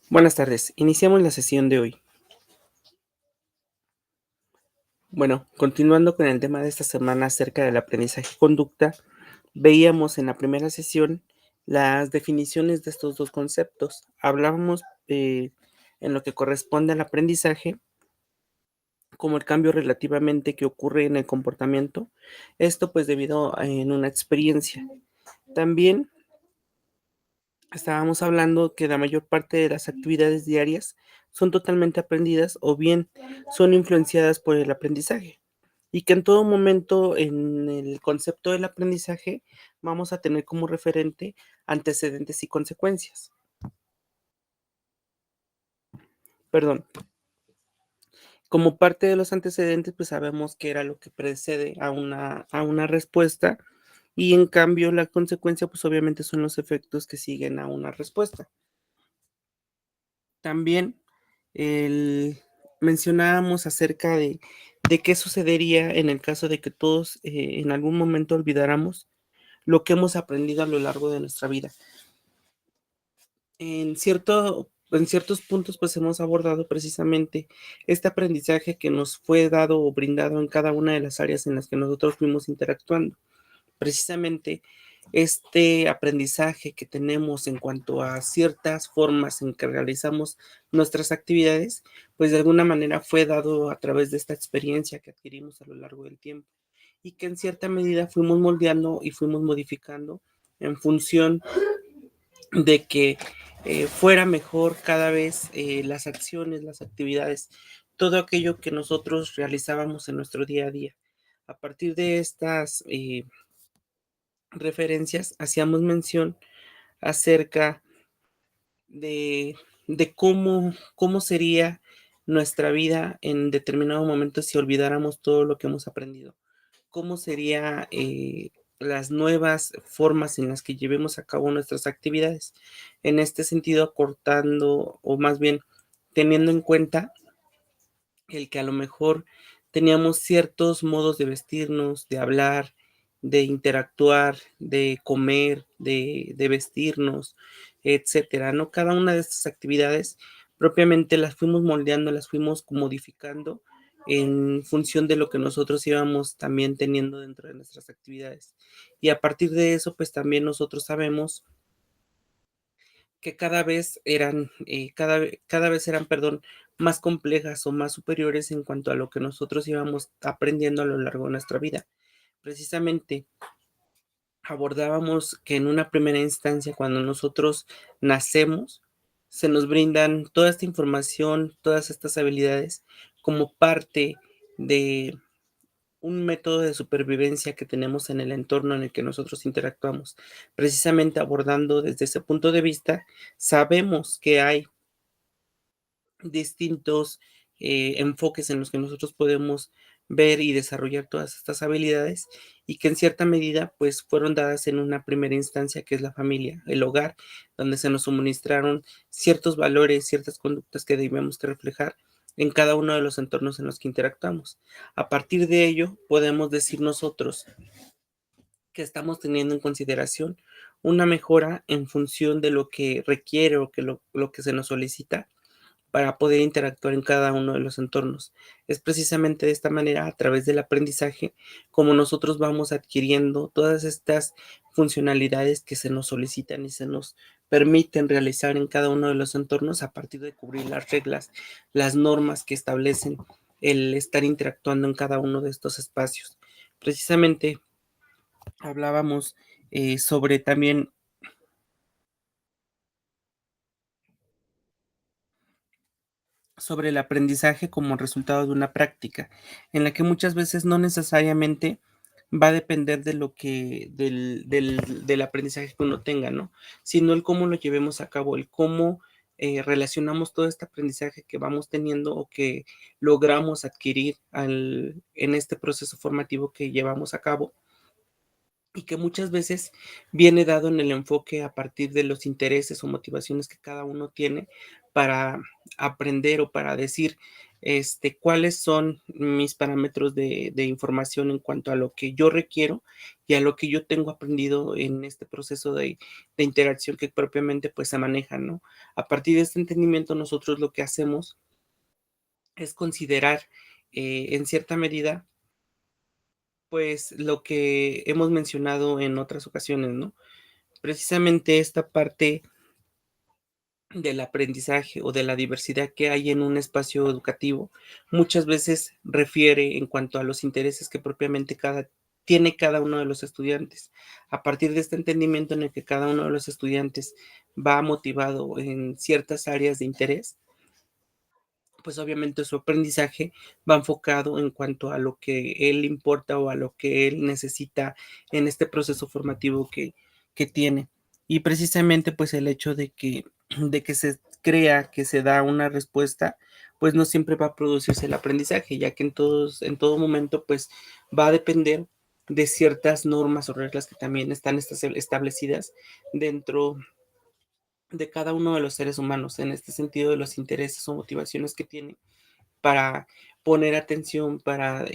Buenas tardes, iniciamos la sesión de hoy. Bueno, continuando con el tema de esta semana acerca del aprendizaje y conducta, veíamos en la primera sesión las definiciones de estos dos conceptos. Hablábamos en lo que corresponde al aprendizaje como el cambio relativamente que ocurre en el comportamiento, esto pues debido en una experiencia. También estábamos hablando que la mayor parte de las actividades diarias son totalmente aprendidas o bien son influenciadas por el aprendizaje y que en todo momento en el concepto del aprendizaje vamos a tener como referente antecedentes y consecuencias. Perdón, como parte de los antecedentes, pues sabemos que era lo que precede a una respuesta y en cambio la consecuencia, pues obviamente son los efectos que siguen a una respuesta. También mencionábamos acerca de qué sucedería en el caso de que todos en algún momento olvidáramos lo que hemos aprendido a lo largo de nuestra vida. En ciertos puntos, pues hemos abordado precisamente este aprendizaje que nos fue dado o brindado en cada una de las áreas en las que nosotros fuimos interactuando. Precisamente este aprendizaje que tenemos en cuanto a ciertas formas en que realizamos nuestras actividades, pues de alguna manera fue dado a través de esta experiencia que adquirimos a lo largo del tiempo y que en cierta medida fuimos moldeando y fuimos modificando en función de que fuera mejor cada vez las acciones, las actividades, todo aquello que nosotros realizábamos en nuestro día a día. A partir de estas referencias hacíamos mención acerca de, de cómo sería nuestra vida en determinado momento si olvidáramos todo lo que hemos aprendido. Cómo sería las nuevas formas en las que llevemos a cabo nuestras actividades. En este sentido, acortando o más bien teniendo en cuenta el que a lo mejor teníamos ciertos modos de vestirnos, de hablar, de interactuar, de comer, de vestirnos, etcétera, ¿no? Cada una de estas actividades propiamente las fuimos moldeando, las fuimos modificando en función de lo que nosotros íbamos también teniendo dentro de nuestras actividades. Y a partir de eso, pues también nosotros sabemos que cada vez eran, perdón, más complejas o más superiores en cuanto a lo que nosotros íbamos aprendiendo a lo largo de nuestra vida. Precisamente abordábamos que en una primera instancia, cuando nosotros nacemos, se nos brindan toda esta información, todas estas habilidades como parte de un método de supervivencia que tenemos en el entorno en el que nosotros interactuamos. Precisamente abordando desde ese punto de vista, sabemos que hay distintos enfoques en los que nosotros podemos ver y desarrollar todas estas habilidades y que en cierta medida pues fueron dadas en una primera instancia que es la familia, el hogar, donde se nos suministraron ciertos valores, ciertas conductas que debemos que reflejar en cada uno de los entornos en los que interactuamos. A partir de ello podemos decir nosotros que estamos teniendo en consideración una mejora en función de lo que requiere o que lo que se nos solicita para poder interactuar en cada uno de los entornos. Es precisamente de esta manera, a través del aprendizaje, como nosotros vamos adquiriendo todas estas funcionalidades que se nos solicitan y se nos permiten realizar en cada uno de los entornos a partir de cubrir las reglas, las normas que establecen el estar interactuando en cada uno de estos espacios. Precisamente hablábamos sobre también sobre el aprendizaje como resultado de una práctica, en la que muchas veces no necesariamente va a depender de lo que del aprendizaje que uno tenga, ¿no? Sino el cómo lo llevemos a cabo, el cómo relacionamos todo este aprendizaje que vamos teniendo o que logramos adquirir en este proceso formativo que llevamos a cabo y que muchas veces viene dado en el enfoque a partir de los intereses o motivaciones que cada uno tiene para aprender o para decir, cuáles son mis parámetros de información en cuanto a lo que yo requiero y a lo que yo tengo aprendido en este proceso de interacción que propiamente, pues, se maneja, ¿no? A partir de este entendimiento, nosotros lo que hacemos es considerar, en cierta medida, pues, lo que hemos mencionado en otras ocasiones, ¿no? Precisamente esta parte del aprendizaje o de la diversidad que hay en un espacio educativo, muchas veces refiere en cuanto a los intereses que propiamente tiene cada uno de los estudiantes. A partir de este entendimiento en el que cada uno de los estudiantes va motivado en ciertas áreas de interés, pues obviamente su aprendizaje va enfocado en cuanto a lo que él importa o a lo que él necesita en este proceso formativo que tiene. Y precisamente pues el hecho de que se crea que se da una respuesta, pues no siempre va a producirse el aprendizaje, ya que en todo momento pues va a depender de ciertas normas o reglas que también están establecidas dentro de cada uno de los seres humanos, en este sentido de los intereses o motivaciones que tiene para poner atención, para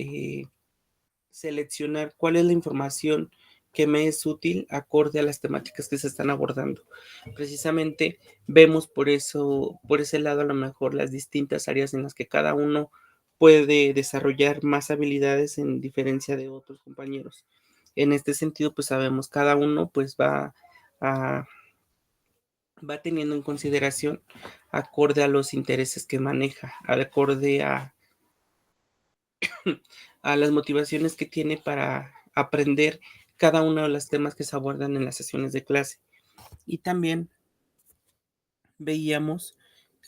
seleccionar cuál es la información que me es útil acorde a las temáticas que se están abordando. Precisamente vemos por ese lado a lo mejor las distintas áreas en las que cada uno puede desarrollar más habilidades en diferencia de otros compañeros. En este sentido, pues sabemos, cada uno pues a, va teniendo en consideración acorde a los intereses que maneja, acorde a las motivaciones que tiene para aprender cada uno de los temas que se abordan en las sesiones de clase. Y también veíamos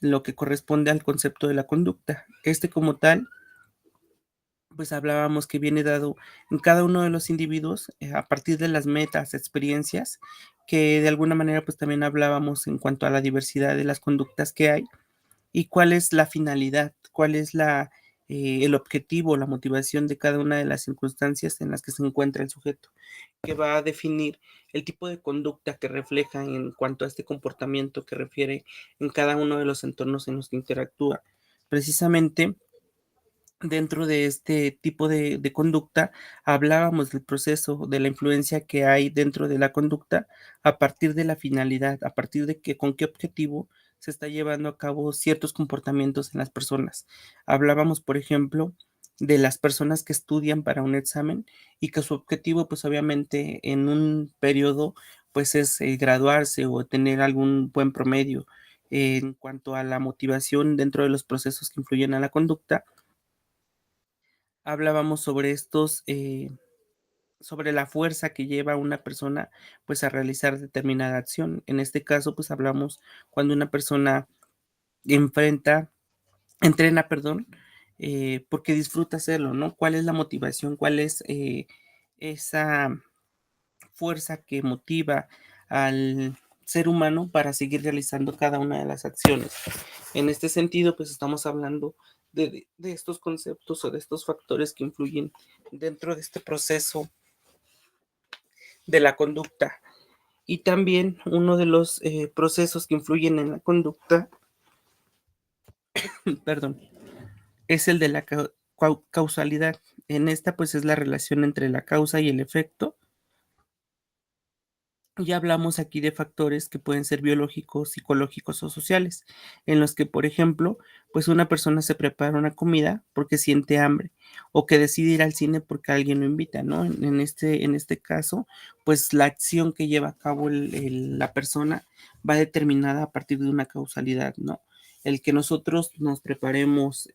lo que corresponde al concepto de la conducta. Como tal, pues hablábamos que viene dado en cada uno de los individuos a partir de las metas, experiencias, que de alguna manera pues también hablábamos en cuanto a la diversidad de las conductas que hay y cuál es la finalidad, cuál es el objetivo, la motivación de cada una de las circunstancias en las que se encuentra el sujeto, que va a definir el tipo de conducta que refleja en cuanto a este comportamiento que refiere en cada uno de los entornos en los que interactúa. Precisamente dentro de este tipo de conducta, hablábamos del proceso, de la influencia que hay dentro de la conducta a partir de la finalidad, a partir de que con qué objetivo se está llevando a cabo ciertos comportamientos en las personas. Hablábamos, por ejemplo, de las personas que estudian para un examen y que su objetivo, pues obviamente en un periodo, pues es graduarse o tener algún buen promedio. En cuanto a la motivación dentro de los procesos que influyen a la conducta, hablábamos sobre la fuerza que lleva a una persona, pues, a realizar determinada acción. En este caso, pues, hablamos cuando una persona enfrenta entrena, perdón, porque disfruta hacerlo, ¿no? ¿Cuál es la motivación? ¿Cuál es, esa fuerza que motiva al ser humano para seguir realizando cada una de las acciones? En este sentido, pues, estamos hablando de estos conceptos o de estos factores que influyen dentro de este proceso de la conducta. Y también uno de los procesos que influyen en la conducta, perdón, es el de la causalidad. En esta, pues, es la relación entre la causa y el efecto. Ya hablamos aquí de factores que pueden ser biológicos, psicológicos o sociales, en los que, por ejemplo, pues una persona se prepara una comida porque siente hambre o que decide ir al cine porque alguien lo invita, ¿no? En este caso, pues la acción que lleva a cabo la persona va determinada a partir de una causalidad, ¿no? El que nosotros nos preparemos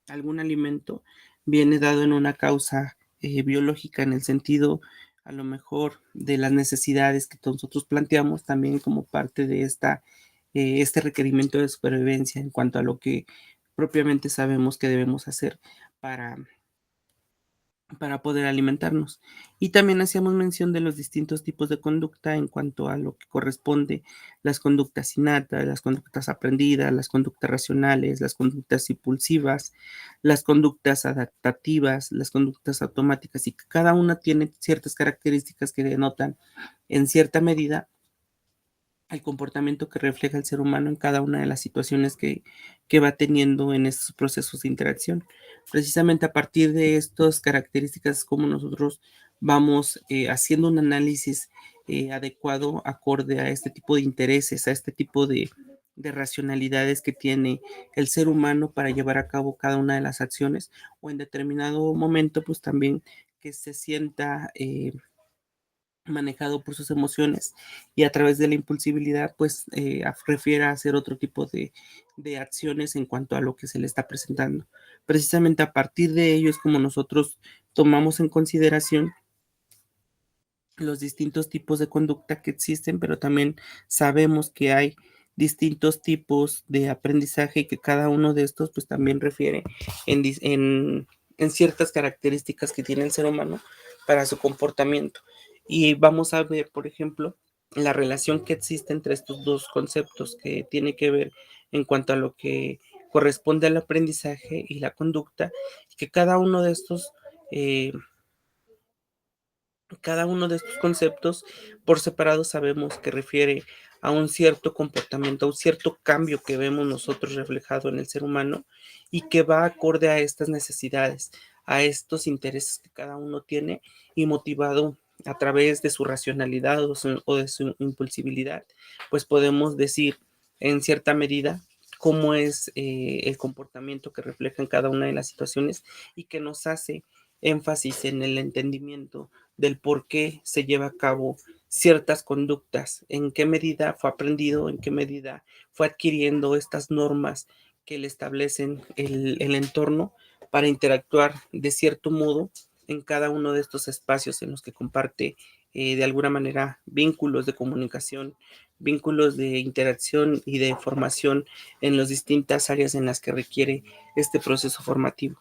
algún alimento viene dado en una causa biológica en el sentido a lo mejor de las necesidades que nosotros planteamos también como parte de este requerimiento de supervivencia en cuanto a lo que propiamente sabemos que debemos hacer para, para poder alimentarnos. Y también hacíamos mención de los distintos tipos de conducta en cuanto a lo que corresponde, las conductas innatas, las conductas aprendidas, las conductas racionales, las conductas impulsivas, las conductas adaptativas, las conductas automáticas, y que cada una tiene ciertas características que denotan en cierta medida al comportamiento que refleja el ser humano en cada una de las situaciones que va teniendo en estos procesos de interacción. Precisamente a partir de estas características es como nosotros vamos haciendo un análisis adecuado acorde a este tipo de intereses, a este tipo de racionalidades que tiene el ser humano para llevar a cabo cada una de las acciones o en determinado momento pues también que se sienta manejado por sus emociones y a través de la impulsibilidad, pues refiere a hacer otro tipo de acciones en cuanto a lo que se le está presentando. Precisamente a partir de ello es como nosotros tomamos en consideración los distintos tipos de conducta que existen, pero también sabemos que hay distintos tipos de aprendizaje y que cada uno de estos pues también refiere en ciertas características que tiene el ser humano para su comportamiento. Y vamos a ver, por ejemplo, la relación que existe entre estos dos conceptos que tiene que ver en cuanto a lo que corresponde al aprendizaje y la conducta, y que eh, cada uno de estos conceptos por separado sabemos que refiere a un cierto comportamiento, a un cierto cambio que vemos nosotros reflejado en el ser humano y que va acorde a estas necesidades, a estos intereses que cada uno tiene y motivado a través de su racionalidad o de su impulsibilidad, pues podemos decir en cierta medida cómo es el comportamiento que refleja en cada una de las situaciones y que nos hace énfasis en el entendimiento del por qué se lleva a cabo ciertas conductas, en qué medida fue aprendido, en qué medida fue adquiriendo estas normas que le establecen el entorno para interactuar de cierto modo en cada uno de estos espacios en los que comparte de alguna manera vínculos de comunicación, vínculos de interacción y de formación en las distintas áreas en las que requiere este proceso formativo.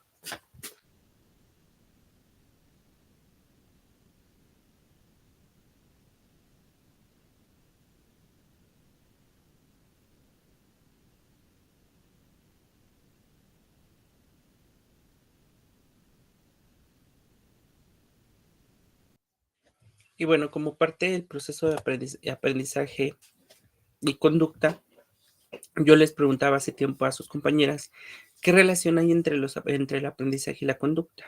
Y bueno, como parte del proceso de aprendizaje y conducta, yo les preguntaba hace tiempo a sus compañeras qué relación hay entre el aprendizaje y la conducta,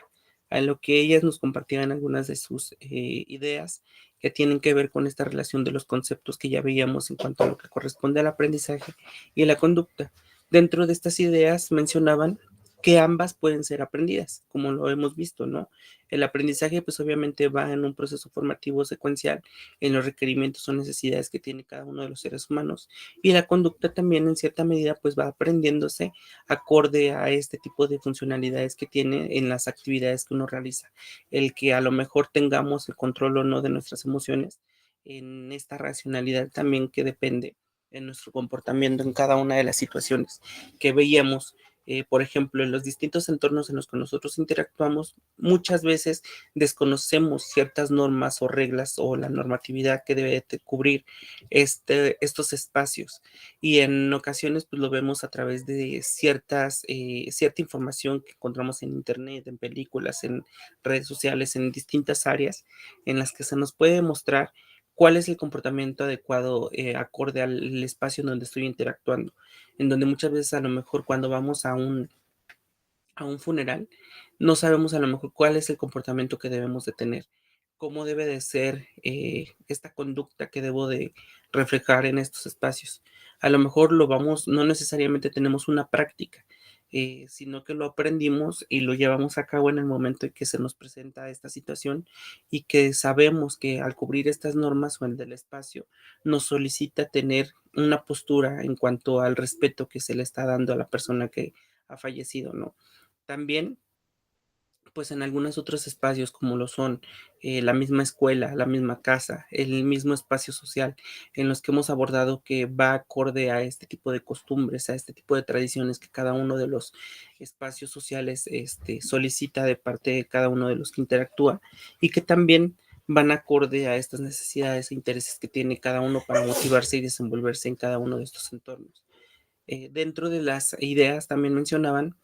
a lo que ellas nos compartían algunas de sus ideas que tienen que ver con esta relación de los conceptos que ya veíamos en cuanto a lo que corresponde al aprendizaje y a la conducta. Dentro de estas ideas mencionaban que ambas pueden ser aprendidas, como lo hemos visto, ¿no? El aprendizaje, pues obviamente va en un proceso formativo secuencial en los requerimientos o necesidades que tiene cada uno de los seres humanos y la conducta también en cierta medida pues va aprendiéndose acorde a este tipo de funcionalidades que tiene en las actividades que uno realiza. El que a lo mejor tengamos el control o no de nuestras emociones en esta racionalidad también que depende en nuestro comportamiento en cada una de las situaciones que veíamos. Por ejemplo, en los distintos entornos en los que nosotros interactuamos, muchas veces desconocemos ciertas normas o reglas o la normatividad que debe de cubrir estos espacios y en ocasiones pues lo vemos a través de cierta información que encontramos en internet, en películas, en redes sociales, en distintas áreas en las que se nos puede mostrar cuál es el comportamiento adecuado acorde al espacio en donde estoy interactuando, en donde muchas veces a lo mejor cuando vamos a un funeral, no sabemos a lo mejor cuál es el comportamiento que debemos de tener, cómo debe de ser esta conducta que debo de reflejar en estos espacios. A lo mejor no necesariamente tenemos una práctica, sino que lo aprendimos y lo llevamos a cabo en el momento en que se nos presenta esta situación y que sabemos que al cubrir estas normas o el del espacio nos solicita tener una postura en cuanto al respeto que se le está dando a la persona que ha fallecido, ¿no? También, pues en algunos otros espacios como lo son la misma escuela, la misma casa, el mismo espacio social, en los que hemos abordado que va acorde a este tipo de costumbres, a este tipo de tradiciones que cada uno de los espacios sociales solicita de parte de cada uno de los que interactúa y que también van acorde a estas necesidades e intereses que tiene cada uno para motivarse y desenvolverse en cada uno de estos entornos. Dentro de las ideas también mencionaban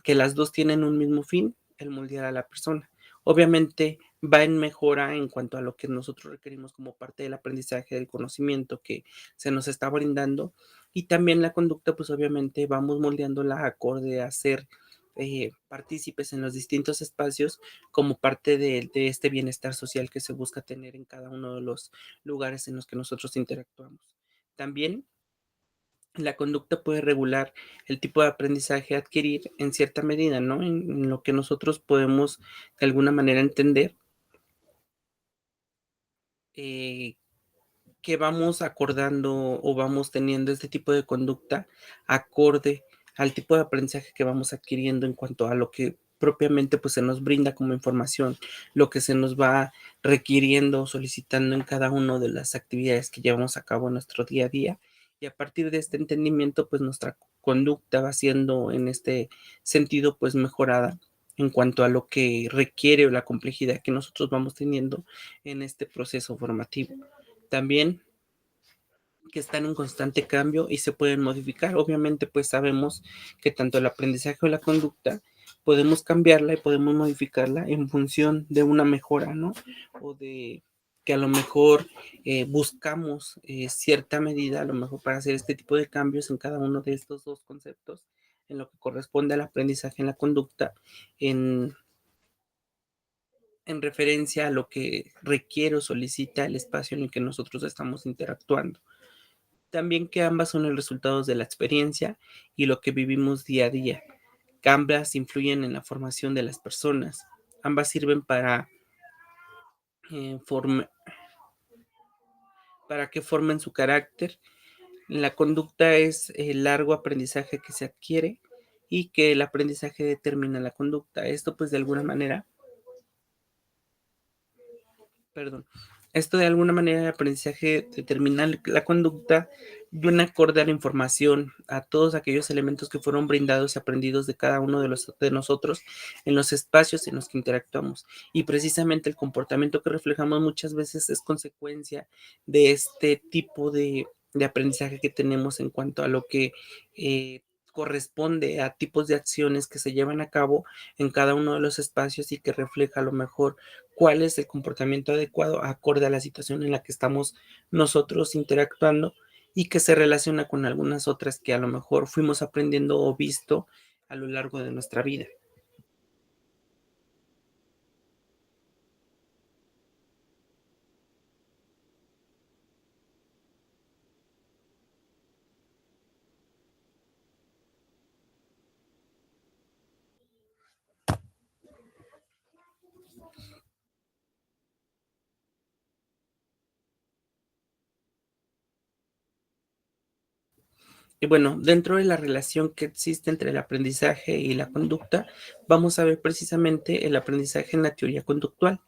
que las dos tienen un mismo fin, el moldear a la persona. obviamente va en mejora en cuanto a lo que nosotros requerimos como parte del aprendizaje del conocimiento que se nos está brindando. Y también la conducta, pues obviamente vamos moldeándola acorde a ser partícipes en los distintos espacios como parte de este bienestar social que se busca tener en cada uno de los lugares en los que nosotros interactuamos. También la conducta puede regular el tipo de aprendizaje a adquirir en cierta medida, ¿no? En lo que nosotros podemos de alguna manera entender eh, que vamos acordando o vamos teniendo este tipo de conducta acorde al tipo de aprendizaje que vamos adquiriendo en cuanto a lo que propiamente pues se nos brinda como información, lo que se nos va requiriendo, solicitando en cada una de las actividades que llevamos a cabo en nuestro día a día. Y a partir de este entendimiento, pues nuestra conducta va siendo en este sentido pues mejorada en cuanto a lo que requiere o la complejidad que nosotros vamos teniendo en este proceso formativo. También que están en constante cambio y se pueden modificar. Obviamente, pues sabemos que tanto el aprendizaje o la conducta podemos cambiarla y podemos modificarla en función de una mejora, ¿no? O de que a lo mejor buscamos cierta medida, a lo mejor para hacer este tipo de cambios en cada uno de estos dos conceptos, en lo que corresponde al aprendizaje en la conducta, en, en referencia a lo que requiere o solicita el espacio en el que nosotros estamos interactuando. También que ambas son el resultado de la experiencia y lo que vivimos día a día. Ambas influyen en la formación de las personas. Ambas sirven eh, form- para que formen su carácter. La conducta es el largo aprendizaje que se adquiere y que el aprendizaje determina la conducta. Esto pues de alguna manera, perdón, esto de alguna manera el aprendizaje determina la conducta y un acorde a la información, a todos aquellos elementos que fueron brindados y aprendidos de cada uno de nosotros en los espacios en los que interactuamos. Y precisamente el comportamiento que reflejamos muchas veces es consecuencia de este tipo de aprendizaje que tenemos en cuanto a lo que corresponde a tipos de acciones que se llevan a cabo en cada uno de los espacios y que refleja a lo mejor cuál es el comportamiento adecuado acorde a la situación en la que estamos nosotros interactuando y que se relaciona con algunas otras que a lo mejor fuimos aprendiendo o visto a lo largo de nuestra vida. Y bueno, dentro de la relación que existe entre el aprendizaje y la conducta, vamos a ver precisamente el aprendizaje en la teoría conductual.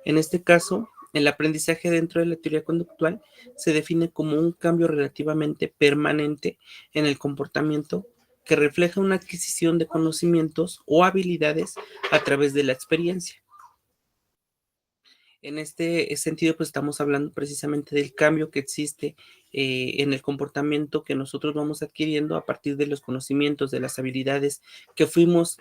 En este caso, el aprendizaje dentro de la teoría conductual se define como un cambio relativamente permanente en el comportamiento que refleja una adquisición de conocimientos o habilidades a través de la experiencia. En este sentido, pues estamos hablando precisamente del cambio que existe en el comportamiento que nosotros vamos adquiriendo a partir de los conocimientos, de las habilidades que fuimos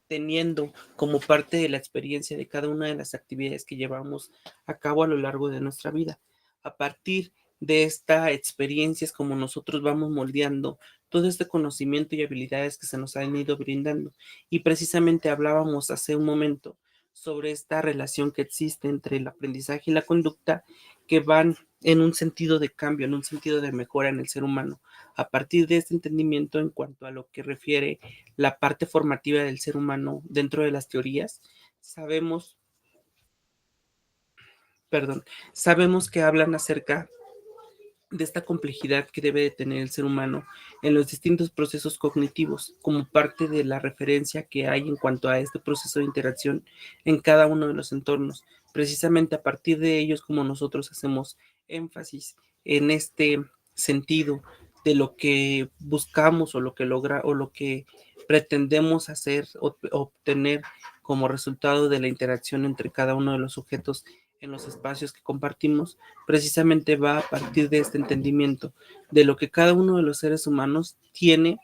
teniendo como parte de la experiencia de cada una de las actividades que llevamos a cabo a lo largo de nuestra vida. A partir de esta experiencia es como nosotros vamos moldeando todo este conocimiento y habilidades que se nos han ido brindando. Y precisamente hablábamos hace un momento sobre esta relación que existe entre el aprendizaje y la conducta que van en un sentido de cambio, en un sentido de mejora en el ser humano. A partir de este entendimiento en cuanto a lo que refiere la parte formativa del ser humano dentro de las teorías, sabemos, perdón, sabemos que hablan acerca de esta complejidad que debe de tener el ser humano en los distintos procesos cognitivos, como parte de la referencia que hay en cuanto a este proceso de interacción en cada uno de los entornos. Precisamente a partir de ellos, como nosotros hacemos énfasis en este sentido de lo que buscamos o lo que logra o lo que pretendemos hacer o obtener como resultado de la interacción entre cada uno de los sujetos en los espacios que compartimos, precisamente va a partir de este entendimiento de lo que cada uno de los seres humanos tiene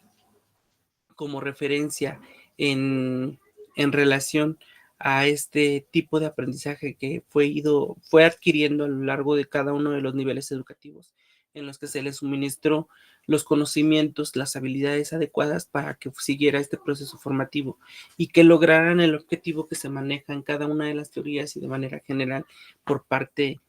como referencia en, en relación a este tipo de aprendizaje que fue adquiriendo a lo largo de cada uno de los niveles educativos en los que se le suministró los conocimientos, las habilidades adecuadas para que siguiera este proceso formativo y que lograran el objetivo que se maneja en cada una de las teorías y de manera general por parte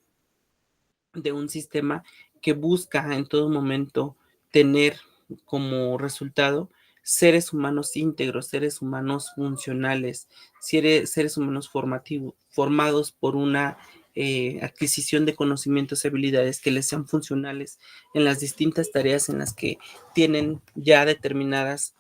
de un sistema que busca en todo momento tener como resultado seres humanos íntegros, seres humanos funcionales, seres humanos formativos, formados por una adquisición de conocimientos y habilidades que les sean funcionales en las distintas tareas en las que tienen ya determinadas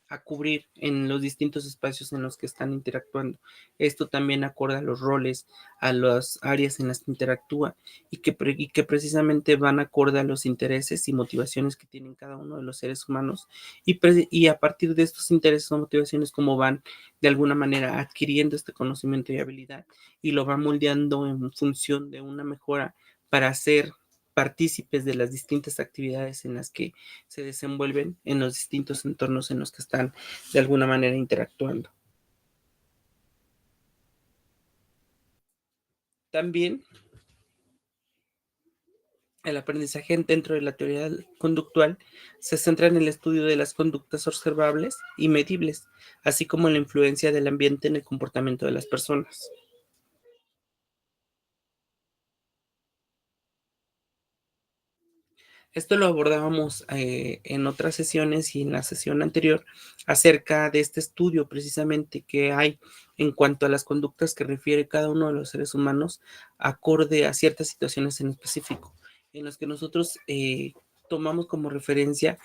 a cubrir en los distintos espacios en los que están interactuando. Esto también acorda a los roles, a las áreas en las que interactúa y que precisamente van acorde a los intereses y motivaciones que tienen cada uno de los seres humanos y a partir de estos intereses o motivaciones como van de alguna manera adquiriendo este conocimiento y habilidad y lo van moldeando en función de una mejora para ser partícipes de las distintas actividades en las que se desenvuelven en los distintos entornos en los que están de alguna manera interactuando. También el aprendizaje dentro de la teoría conductual se centra en el estudio de las conductas observables y medibles, así como en la influencia del ambiente en el comportamiento de las personas. Esto lo abordábamos en otras sesiones y en la sesión anterior acerca de este estudio precisamente que hay en cuanto a las conductas que refiere cada uno de los seres humanos acorde a ciertas situaciones en específico, en los que nosotros tomamos como referencia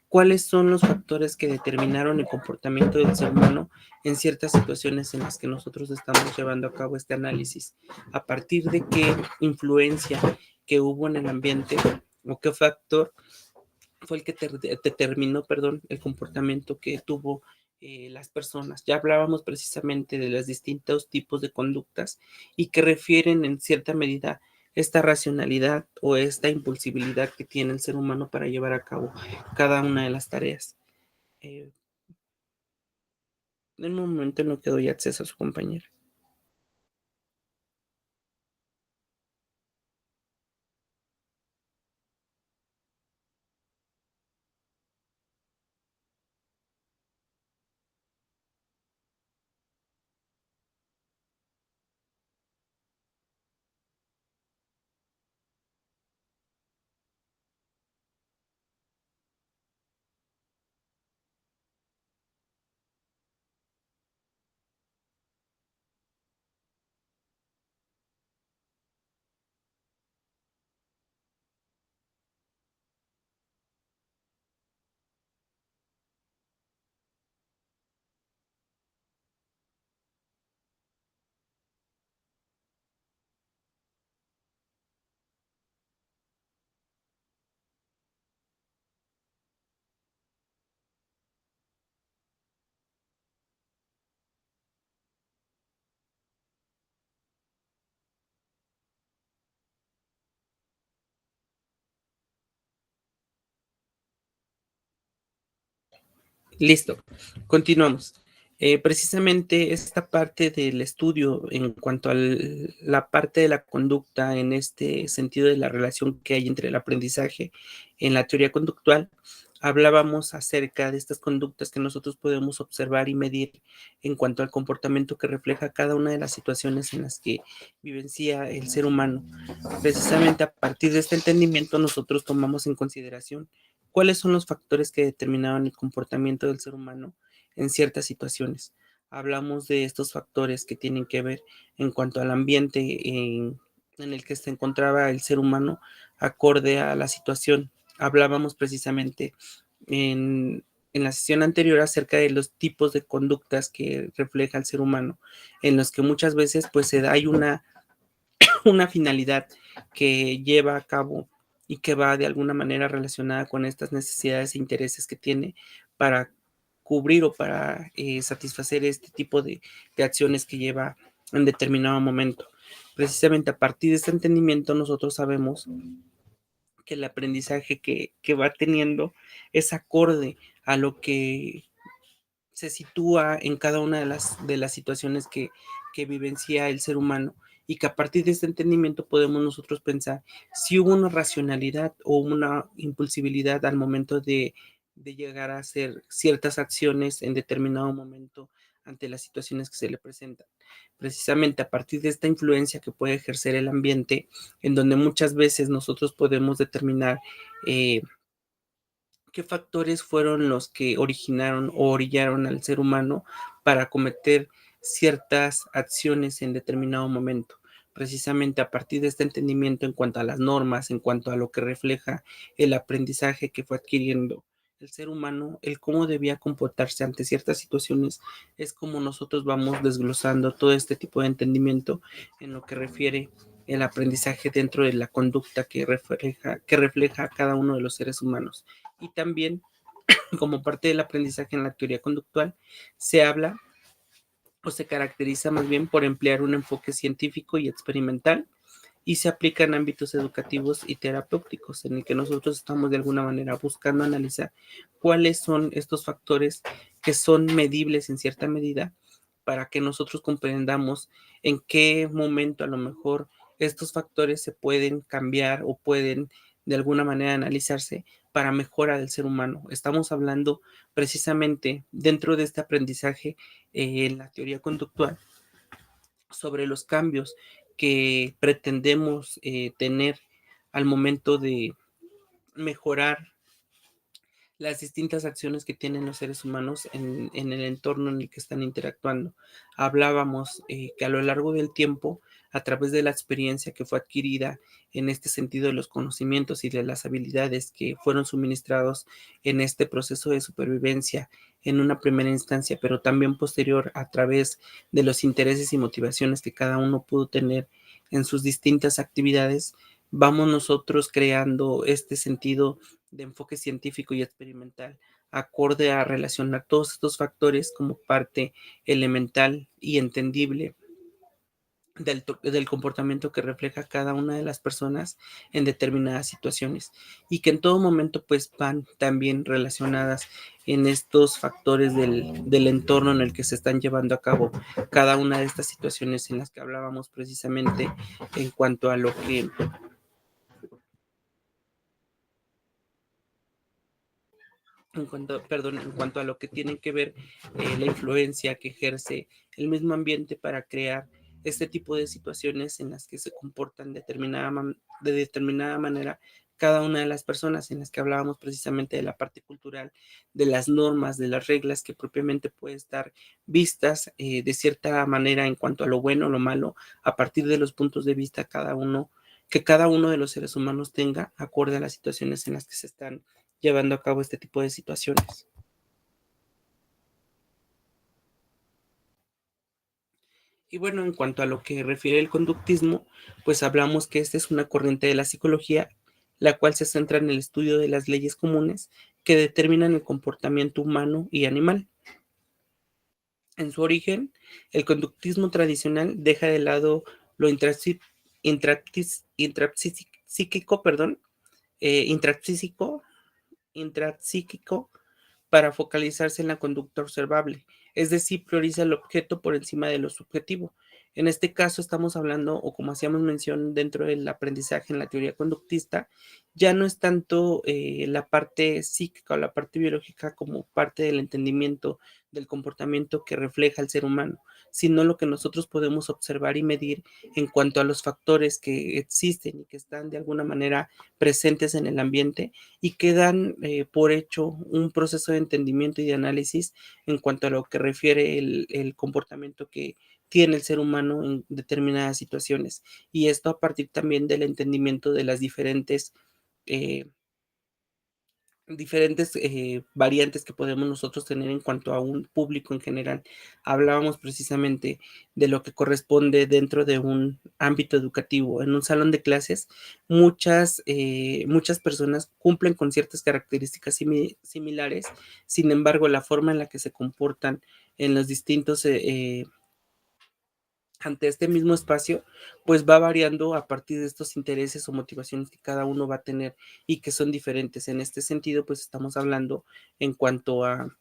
cuáles son los factores que determinaron el comportamiento del ser humano en ciertas situaciones en las que nosotros estamos llevando a cabo este análisis, a partir de qué influencia que hubo en el ambiente o qué factor fue el que determinó, perdón, el comportamiento que tuvo las personas. Ya hablábamos precisamente de los distintos tipos de conductas y que refieren en cierta medida esta racionalidad o esta impulsibilidad que tiene el ser humano para llevar a cabo cada una de las tareas. Eh, en un momento no quedó ya acceso a su compañera. Listo, continuamos. Precisamente esta parte del estudio en cuanto a la parte de la conducta en este sentido de la relación que hay entre el aprendizaje en la teoría conductual, hablábamos acerca de estas conductas que nosotros podemos observar y medir en cuanto al comportamiento que refleja cada una de las situaciones en las que vivencia el ser humano. Precisamente a partir de este entendimiento nosotros tomamos en consideración cuáles son los factores que determinaban el comportamiento del ser humano en ciertas situaciones. Hablamos de estos factores que tienen que ver en cuanto al ambiente en el que se encontraba el ser humano acorde a la situación. Hablábamos precisamente en la sesión anterior acerca de los tipos de conductas que refleja el ser humano, en los que muchas veces pues hay una finalidad que lleva a cabo y que va de alguna manera relacionada con estas necesidades e intereses que tiene para cubrir o para satisfacer este tipo de acciones que lleva en determinado momento. Precisamente a partir de este entendimiento nosotros sabemos que el aprendizaje que va teniendo es acorde a lo que se sitúa en cada una de las situaciones que vivencia el ser humano, y que a partir de este entendimiento podemos nosotros pensar si hubo una racionalidad o una impulsibilidad al momento de llegar a hacer ciertas acciones en determinado momento ante las situaciones que se le presentan. Precisamente a partir de esta influencia que puede ejercer el ambiente, en donde muchas veces nosotros podemos determinar eh, ¿qué factores fueron los que originaron o orillaron al ser humano para cometer ciertas acciones en determinado momento? Precisamente a partir de este entendimiento en cuanto a las normas, en cuanto a lo que refleja el aprendizaje que fue adquiriendo el ser humano, el cómo debía comportarse ante ciertas situaciones, es como nosotros vamos desglosando todo este tipo de entendimiento en lo que refiere el aprendizaje dentro de la conducta que refleja a cada uno de los seres humanos. Y también, como parte del aprendizaje en la teoría conductual, se habla o se caracteriza más bien por emplear un enfoque científico y experimental, y se aplica en ámbitos educativos y terapéuticos, en el que nosotros estamos de alguna manera buscando analizar cuáles son estos factores que son medibles en cierta medida, para que nosotros comprendamos en qué momento a lo mejor estos factores se pueden cambiar o pueden de alguna manera analizarse para mejorar al ser humano. Estamos hablando precisamente dentro de este aprendizaje en la teoría conductual sobre los cambios que pretendemos tener al momento de mejorar las distintas acciones que tienen los seres humanos en el entorno en el que están interactuando. Hablábamos que a lo largo del tiempo, a través de la experiencia que fue adquirida en este sentido de los conocimientos y de las habilidades que fueron suministrados en este proceso de supervivencia en una primera instancia, pero también posterior a través de los intereses y motivaciones que cada uno pudo tener en sus distintas actividades, vamos nosotros creando este sentido de enfoque científico y experimental, acorde a relacionar todos estos factores como parte elemental y entendible del comportamiento que refleja cada una de las personas en determinadas situaciones, y que en todo momento pues van también relacionadas en estos factores del entorno en el que se están llevando a cabo cada una de estas situaciones en las que hablábamos precisamente en cuanto a lo que en cuanto a lo que tiene que ver la influencia que ejerce el mismo ambiente para crear este tipo de situaciones en las que se comportan de determinada manera cada una de las personas, en las que hablábamos precisamente de la parte cultural, de las normas, de las reglas que propiamente pueden estar vistas de cierta manera en cuanto a lo bueno o lo malo, a partir de los puntos de vista que cada uno de los seres humanos tenga, acorde a las situaciones en las que se están llevando a cabo este tipo de situaciones. Y bueno, en cuanto a lo que refiere el conductismo, pues hablamos que esta es una corriente de la psicología, la cual se centra en el estudio de las leyes comunes que determinan el comportamiento humano y animal. En su origen, el conductismo tradicional deja de lado lo intrapsíquico, perdón, intrapsíquico intrapsíquico para focalizarse en la conducta observable, es decir, prioriza el objeto por encima de lo subjetivo. En este caso estamos hablando, o como hacíamos mención dentro del aprendizaje en la teoría conductista, ya no es tanto la parte psíquica o la parte biológica como parte del entendimiento del comportamiento que refleja el ser humano, sino lo que nosotros podemos observar y medir en cuanto a los factores que existen y que están de alguna manera presentes en el ambiente, y que dan por hecho un proceso de entendimiento y de análisis en cuanto a lo que refiere el comportamiento que tiene el ser humano en determinadas situaciones. Y esto a partir también del entendimiento de las eh, diferentes variantes que podemos nosotros tener en cuanto a un público en general. Hablábamos precisamente de lo que corresponde dentro de un ámbito educativo. En un salón de clases, muchas personas cumplen con ciertas características similares, sin embargo, la forma en la que se comportan en los distintos ante este mismo espacio, pues va variando a partir de estos intereses o motivaciones que cada uno va a tener y que son diferentes. En este sentido, pues estamos hablando en cuanto a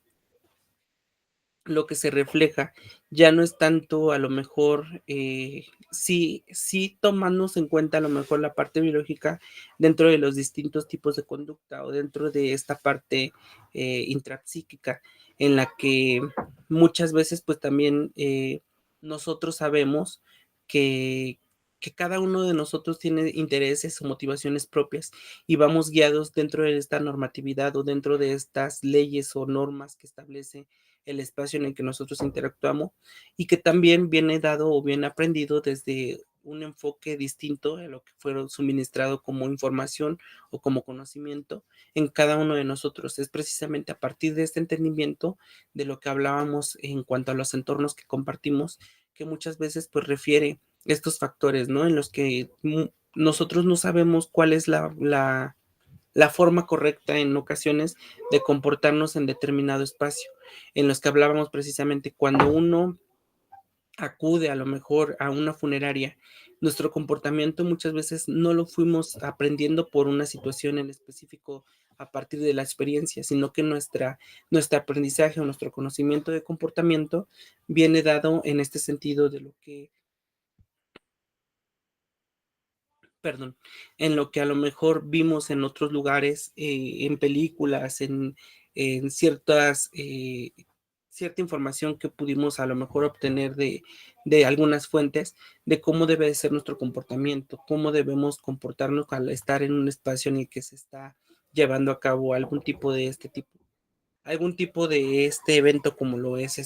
lo que se refleja ya no es tanto a lo mejor, sí tomamos en cuenta a lo mejor la parte biológica dentro de los distintos tipos de conducta o dentro de esta parte, intrapsíquica, en la que muchas veces, pues, también, nosotros sabemos que cada uno de nosotros tiene intereses o motivaciones propias, y vamos guiados dentro de esta normatividad o dentro de estas leyes o normas que establece el espacio en el que nosotros interactuamos y que también viene dado o viene aprendido desde un enfoque distinto a lo que fueron suministrado como información o como conocimiento en cada uno de nosotros. Es precisamente a partir de este entendimiento de lo que hablábamos en cuanto a los entornos que compartimos, que muchas veces pues refiere estos factores, ¿no? En los que nosotros no sabemos cuál es la forma correcta en ocasiones de comportarnos en determinado espacio, en los que hablábamos precisamente cuando uno acude a lo mejor a una funeraria, nuestro comportamiento muchas veces no lo fuimos aprendiendo por una situación en específico a partir de la experiencia, sino que nuestro aprendizaje o nuestro conocimiento de comportamiento viene dado en este sentido de lo que perdón, en lo que a lo mejor vimos en otros lugares, en películas, en cierta información que pudimos a lo mejor obtener de algunas fuentes, de cómo debe de ser nuestro comportamiento, cómo debemos comportarnos al estar en un espacio en el que se está llevando a cabo algún tipo de este evento como lo es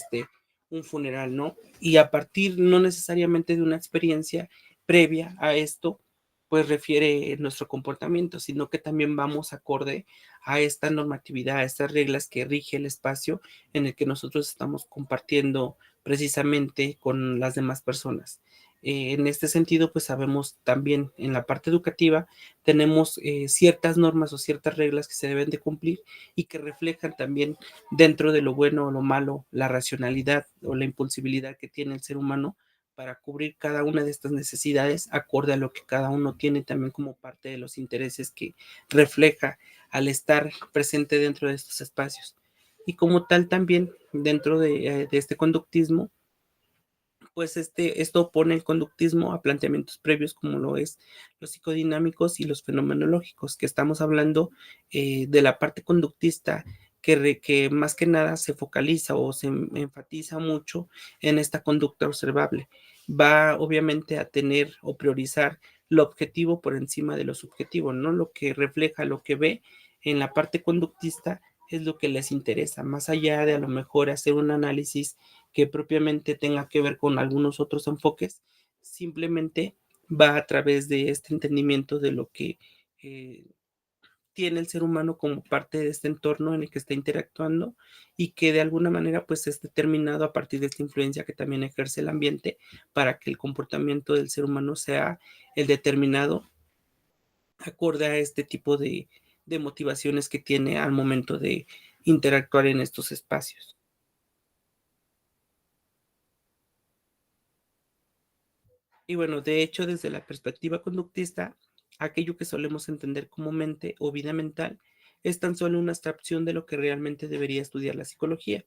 un funeral, ¿no? Y a partir no necesariamente de una experiencia previa a esto, pues refiere nuestro comportamiento, sino que también vamos acorde a esta normatividad, a estas reglas que rige el espacio en el que nosotros estamos compartiendo precisamente con las demás personas. En este sentido, pues sabemos también en la parte educativa, tenemos ciertas normas o ciertas reglas que se deben de cumplir y que reflejan también dentro de lo bueno o lo malo, la racionalidad o la impulsibilidad que tiene el ser humano para cubrir cada una de estas necesidades acorde a lo que cada uno tiene también como parte de los intereses que refleja al estar presente dentro de estos espacios. Y como tal también dentro de este conductismo, pues esto pone el conductismo a planteamientos previos como lo es los psicodinámicos y los fenomenológicos, que estamos hablando de la parte conductista que más que nada se focaliza o se enfatiza mucho en esta conducta observable. Va obviamente a tener o priorizar lo objetivo por encima de lo subjetivo, ¿no? Lo que refleja, lo que ve en la parte conductista es lo que les interesa, más allá de a lo mejor hacer un análisis que propiamente tenga que ver con algunos otros enfoques, simplemente va a través de este entendimiento de lo que eh, tiene el ser humano como parte de este entorno en el que está interactuando y que de alguna manera pues es determinado a partir de esta influencia que también ejerce el ambiente para que el comportamiento del ser humano sea el determinado acorde a este tipo de motivaciones que tiene al momento de interactuar en estos espacios. Y bueno, de hecho, desde la perspectiva conductista, aquello que solemos entender como mente o vida mental es tan solo una abstracción de lo que realmente debería estudiar la psicología,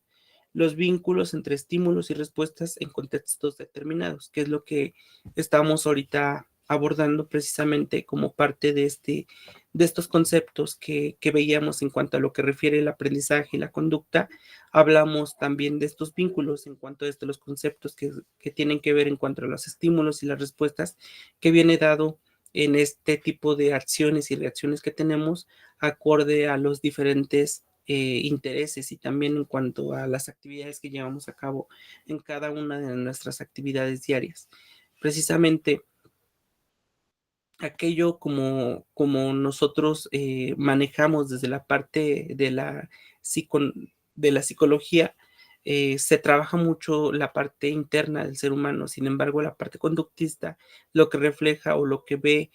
los vínculos entre estímulos y respuestas en contextos determinados, que es lo que estamos ahorita abordando precisamente como parte de estos conceptos que veíamos en cuanto a lo que refiere el aprendizaje y la conducta. Hablamos también de estos vínculos en cuanto a los conceptos que tienen que ver en cuanto a los estímulos y las respuestas que viene dado en este tipo de acciones y reacciones que tenemos acorde a los diferentes intereses y también en cuanto a las actividades que llevamos a cabo en cada una de nuestras actividades diarias. Precisamente aquello como nosotros manejamos desde la parte psico, de la psicología, se trabaja mucho la parte interna del ser humano, sin embargo, la parte conductista, lo que refleja o lo que ve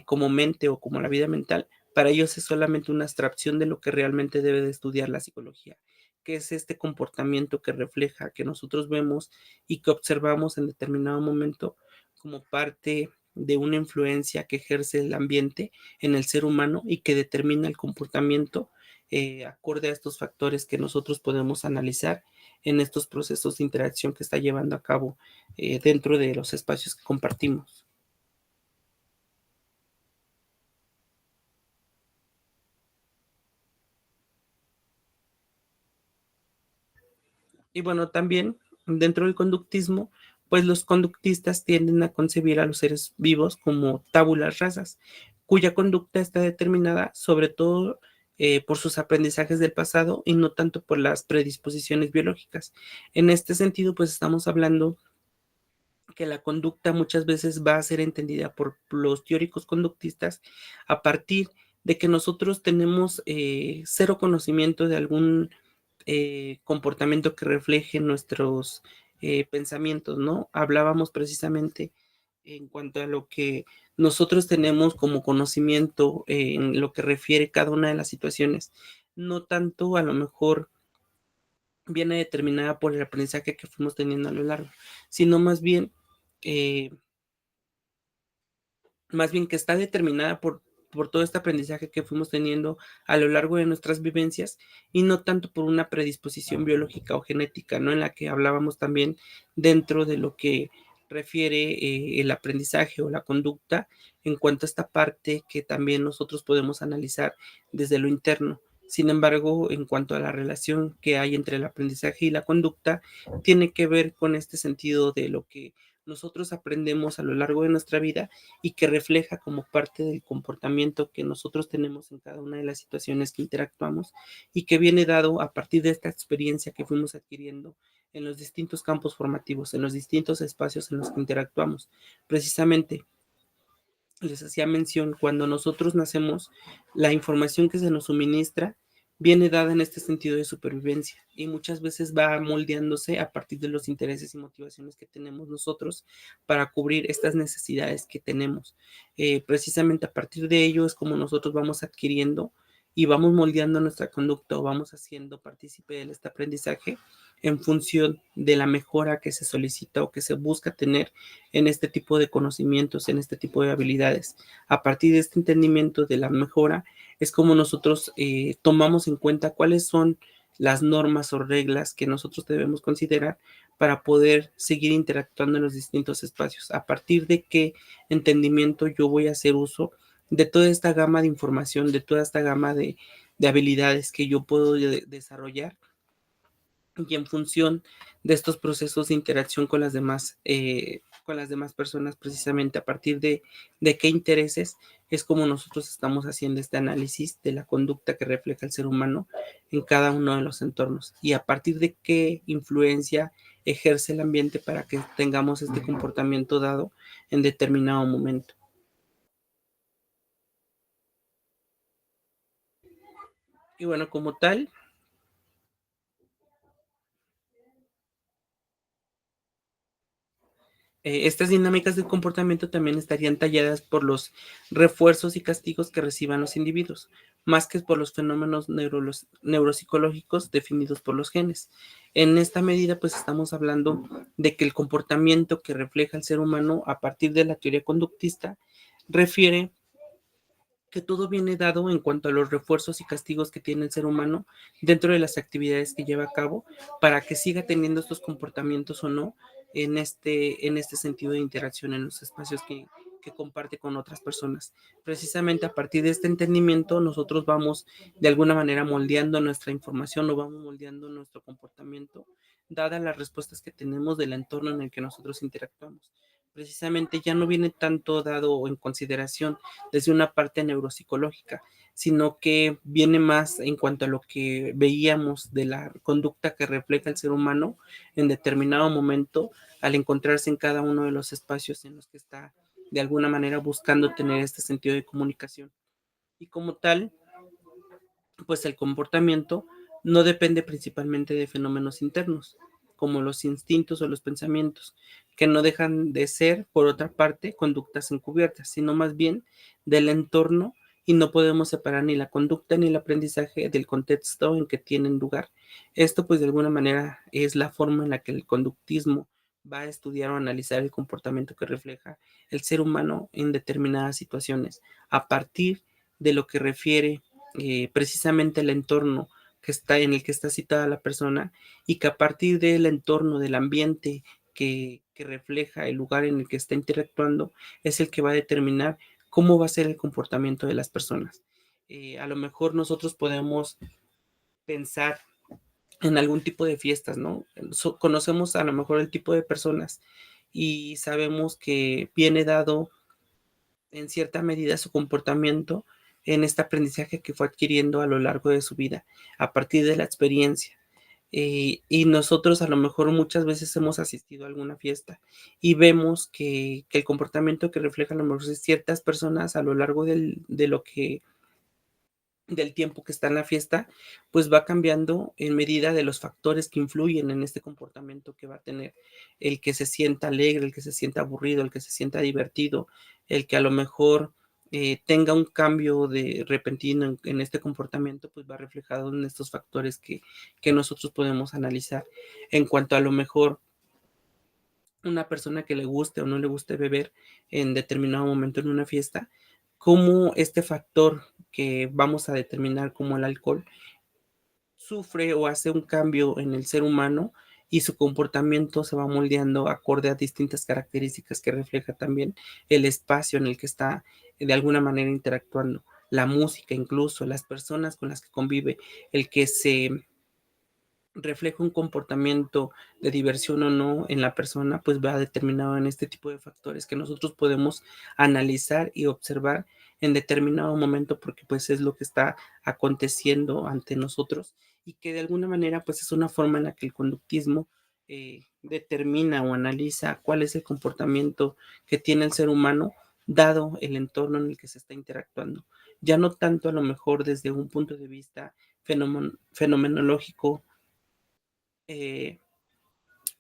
como mente o como la vida mental, para ellos es solamente una abstracción de lo que realmente debe de estudiar la psicología, que es este comportamiento que refleja, que nosotros vemos y que observamos en determinado momento como parte de una influencia que ejerce el ambiente en el ser humano y que determina el comportamiento acorde a estos factores que nosotros podemos analizar en estos procesos de interacción que está llevando a cabo dentro de los espacios que compartimos. Y bueno, también dentro del conductismo, pues los conductistas tienden a concebir a los seres vivos como tábulas rasas, cuya conducta está determinada sobre todo por sus aprendizajes del pasado y no tanto por las predisposiciones biológicas. En este sentido, pues estamos hablando que la conducta muchas veces va a ser entendida por los teóricos conductistas a partir de que nosotros tenemos cero conocimiento de algún comportamiento que refleje nuestros pensamientos, ¿no? Hablábamos precisamente en cuanto a lo que nosotros tenemos como conocimiento en lo que refiere cada una de las situaciones, no tanto a lo mejor viene determinada por el aprendizaje que fuimos teniendo a lo largo, sino eh, más bien que está determinada por todo este aprendizaje que fuimos teniendo a lo largo de nuestras vivencias y no tanto por una predisposición biológica o genética, ¿no? En la que hablábamos también dentro de lo que refiere el aprendizaje o la conducta en cuanto a esta parte que también nosotros podemos analizar desde lo interno. Sin embargo, en cuanto a la relación que hay entre el aprendizaje y la conducta, tiene que ver con este sentido de lo que nosotros aprendemos a lo largo de nuestra vida y que refleja como parte del comportamiento que nosotros tenemos en cada una de las situaciones que interactuamos y que viene dado a partir de esta experiencia que fuimos adquiriendo en los distintos campos formativos, en los distintos espacios en los que interactuamos. Precisamente les hacía mención, cuando nosotros nacemos, la información que se nos suministra viene dada en este sentido de supervivencia y muchas veces va moldeándose a partir de los intereses y motivaciones que tenemos nosotros para cubrir estas necesidades que tenemos. Precisamente a partir de ello es como nosotros vamos adquiriendo y vamos moldeando nuestra conducta o vamos haciendo partícipe de este aprendizaje en función de la mejora que se solicita o que se busca tener en este tipo de conocimientos, en este tipo de habilidades. A partir de este entendimiento de la mejora, es como nosotros tomamos en cuenta cuáles son las normas o reglas que nosotros debemos considerar para poder seguir interactuando en los distintos espacios. A partir de qué entendimiento yo voy a hacer uso de toda esta gama de información, de toda esta gama de habilidades que yo puedo desarrollar y en función de estos procesos de interacción con las demás personas, precisamente a partir de qué intereses es como nosotros estamos haciendo este análisis de la conducta que refleja el ser humano en cada uno de los entornos y a partir de qué influencia ejerce el ambiente para que tengamos este comportamiento dado en determinado momento. Y bueno, como tal, estas dinámicas de comportamiento también estarían talladas por los refuerzos y castigos que reciban los individuos, más que por los fenómenos neuropsicológicos definidos por los genes. En esta medida, pues estamos hablando de que el comportamiento que refleja el ser humano a partir de la teoría conductista refiere que todo viene dado en cuanto a los refuerzos y castigos que tiene el ser humano dentro de las actividades que lleva a cabo para que siga teniendo estos comportamientos o no en este sentido de interacción en los espacios que comparte con otras personas. Precisamente a partir de este entendimiento, nosotros vamos de alguna manera moldeando nuestra información o vamos moldeando nuestro comportamiento, dadas las respuestas que tenemos del entorno en el que nosotros interactuamos. Precisamente ya no viene tanto dado en consideración desde una parte neuropsicológica, sino que viene más en cuanto a lo que veíamos de la conducta que refleja el ser humano en determinado momento al encontrarse en cada uno de los espacios en los que está de alguna manera buscando tener este sentido de comunicación. Y como tal, pues el comportamiento no depende principalmente de fenómenos internos, como los instintos o los pensamientos, que no dejan de ser, por otra parte, conductas encubiertas, sino más bien del entorno y no podemos separar ni la conducta ni el aprendizaje del contexto en que tienen lugar. Esto, pues, de alguna manera es la forma en la que el conductismo va a estudiar o analizar el comportamiento que refleja el ser humano en determinadas situaciones, a partir de lo que refiere precisamente el entorno que está en el que está citada la persona y que a partir del entorno, del ambiente que refleja el lugar en el que está interactuando, es el que va a determinar cómo va a ser el comportamiento de las personas. A lo mejor nosotros podemos pensar en algún tipo de fiestas, ¿no? Conocemos a lo mejor el tipo de personas y sabemos que viene dado en cierta medida su comportamiento en este aprendizaje que fue adquiriendo a lo largo de su vida, a partir de la experiencia. Y nosotros a lo mejor muchas veces hemos asistido a alguna fiesta y vemos que el comportamiento que reflejan a lo mejor ciertas personas a lo largo de lo que del tiempo que está en la fiesta, pues va cambiando en medida de los factores que influyen en este comportamiento que va a tener el que se sienta alegre, el que se sienta aburrido, el que se sienta divertido, el que a lo mejor tenga un cambio de repentino en este comportamiento, pues va reflejado en estos factores que nosotros podemos analizar. En cuanto a lo mejor una persona que le guste o no le guste beber en determinado momento en una fiesta, cómo este factor que vamos a determinar como el alcohol sufre o hace un cambio en el ser humano y su comportamiento se va moldeando acorde a distintas características que refleja también el espacio en el que está de alguna manera interactuando, la música incluso, las personas con las que convive, el que se refleja un comportamiento de diversión o no en la persona, pues va determinado en este tipo de factores que nosotros podemos analizar y observar en determinado momento porque pues es lo que está aconteciendo ante nosotros y que de alguna manera pues es una forma en la que el conductismo determina o analiza cuál es el comportamiento que tiene el ser humano dado el entorno en el que se está interactuando. Ya no tanto a lo mejor desde un punto de vista fenomenológico eh,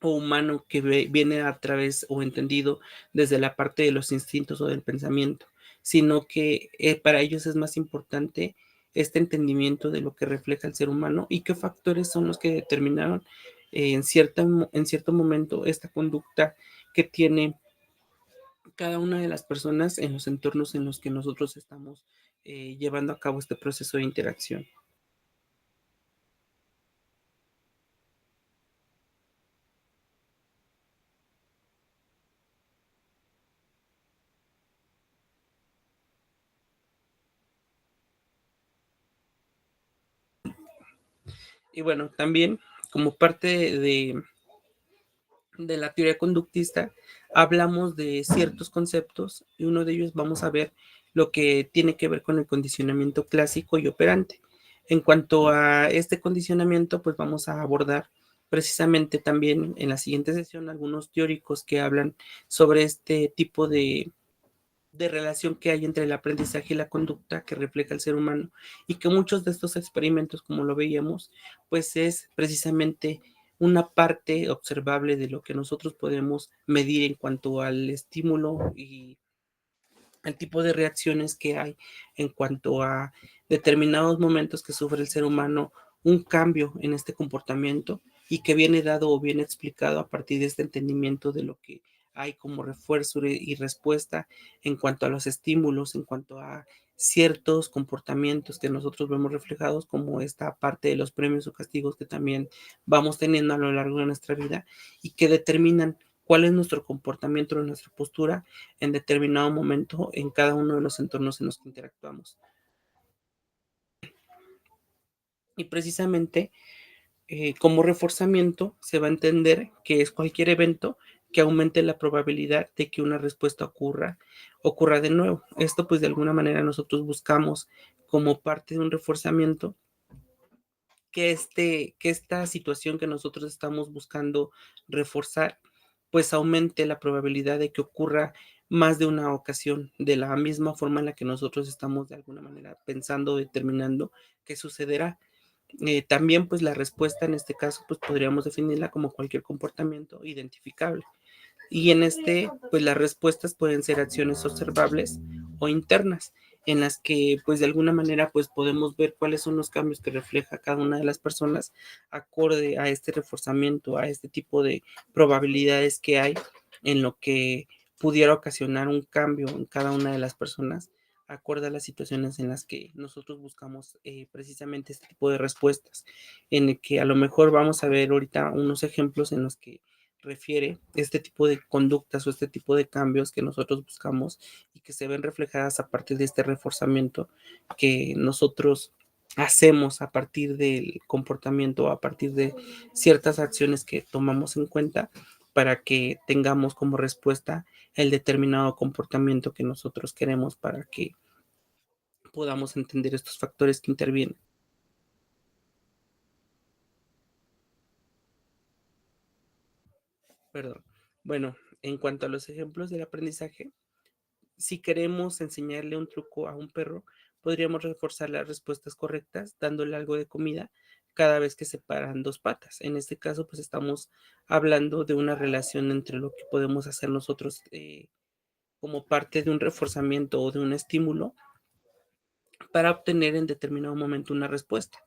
o humano que viene a través o entendido desde la parte de los instintos o del pensamiento, sino que para ellos es más importante este entendimiento de lo que refleja el ser humano y qué factores son los que determinaron en cierto momento esta conducta que tiene cada una de las personas en los entornos en los que nosotros estamos llevando a cabo este proceso de interacción. Y bueno, también como parte de la teoría conductista, hablamos de ciertos conceptos y uno de ellos vamos a ver lo que tiene que ver con el condicionamiento clásico y operante. En cuanto a este condicionamiento, pues vamos a abordar precisamente también en la siguiente sesión algunos teóricos que hablan sobre este tipo de relación que hay entre el aprendizaje y la conducta que refleja el ser humano y que muchos de estos experimentos, como lo veíamos, pues es precisamente una parte observable de lo que nosotros podemos medir en cuanto al estímulo y el tipo de reacciones que hay en cuanto a determinados momentos que sufre el ser humano, un cambio en este comportamiento y que viene dado o viene explicado a partir de este entendimiento de lo que hay como refuerzo y respuesta en cuanto a los estímulos, en cuanto a ciertos comportamientos que nosotros vemos reflejados como esta parte de los premios o castigos que también vamos teniendo a lo largo de nuestra vida y que determinan cuál es nuestro comportamiento, nuestra postura en determinado momento en cada uno de los entornos en los que interactuamos. Y precisamente como reforzamiento se va a entender que es cualquier evento que aumente la probabilidad de que una respuesta ocurra de nuevo. Esto pues de alguna manera nosotros buscamos como parte de un reforzamiento que esta situación que nosotros estamos buscando reforzar, pues aumente la probabilidad de que ocurra más de una ocasión, de la misma forma en la que nosotros estamos de alguna manera pensando, determinando qué sucederá. También, pues la respuesta en este caso, pues podríamos definirla como cualquier comportamiento identificable. Y en este, pues las respuestas pueden ser acciones observables o internas, en las que pues de alguna manera pues podemos ver cuáles son los cambios que refleja cada una de las personas acorde a este reforzamiento, a este tipo de probabilidades que hay en lo que pudiera ocasionar un cambio en cada una de las personas acorde a las situaciones en las que nosotros buscamos precisamente este tipo de respuestas, en el que a lo mejor vamos a ver ahorita unos ejemplos en los que refiere este tipo de conductas o este tipo de cambios que nosotros buscamos y que se ven reflejadas a partir de este reforzamiento que nosotros hacemos a partir del comportamiento, a partir de ciertas acciones que tomamos en cuenta para que tengamos como respuesta el determinado comportamiento que nosotros queremos para que podamos entender estos factores que intervienen. Perdón. Bueno, en cuanto a los ejemplos del aprendizaje, si queremos enseñarle un truco a un perro, podríamos reforzar las respuestas correctas dándole algo de comida cada vez que se paran dos patas. En este caso, pues estamos hablando de una relación entre lo que podemos hacer nosotros como parte de un reforzamiento o de un estímulo para obtener en determinado momento una respuesta,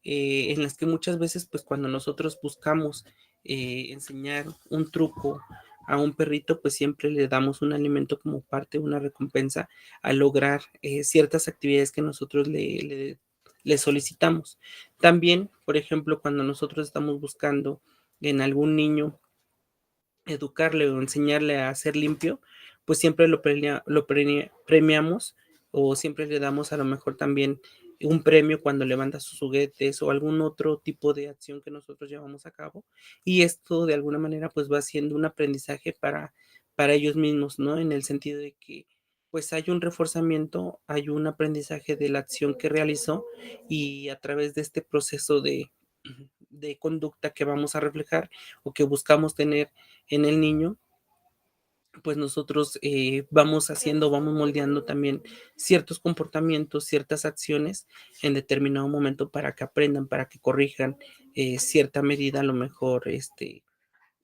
en las que muchas veces, pues cuando nosotros buscamos enseñar un truco a un perrito, pues siempre le damos un alimento como parte de una recompensa al lograr ciertas actividades que nosotros le solicitamos. También, por ejemplo, cuando nosotros estamos buscando en algún niño educarle o enseñarle a ser limpio, pues siempre premiamos o siempre le damos a lo mejor también un premio cuando levanta sus juguetes o algún otro tipo de acción que nosotros llevamos a cabo. Y esto de alguna manera pues va siendo un aprendizaje para ellos mismos, ¿no? En el sentido de que pues hay un reforzamiento, hay un aprendizaje de la acción que realizó y a través de este proceso de conducta que vamos a reflejar o que buscamos tener en el niño, pues nosotros vamos haciendo, vamos moldeando también ciertos comportamientos, ciertas acciones en determinado momento para que aprendan, para que corrijan cierta medida, a lo mejor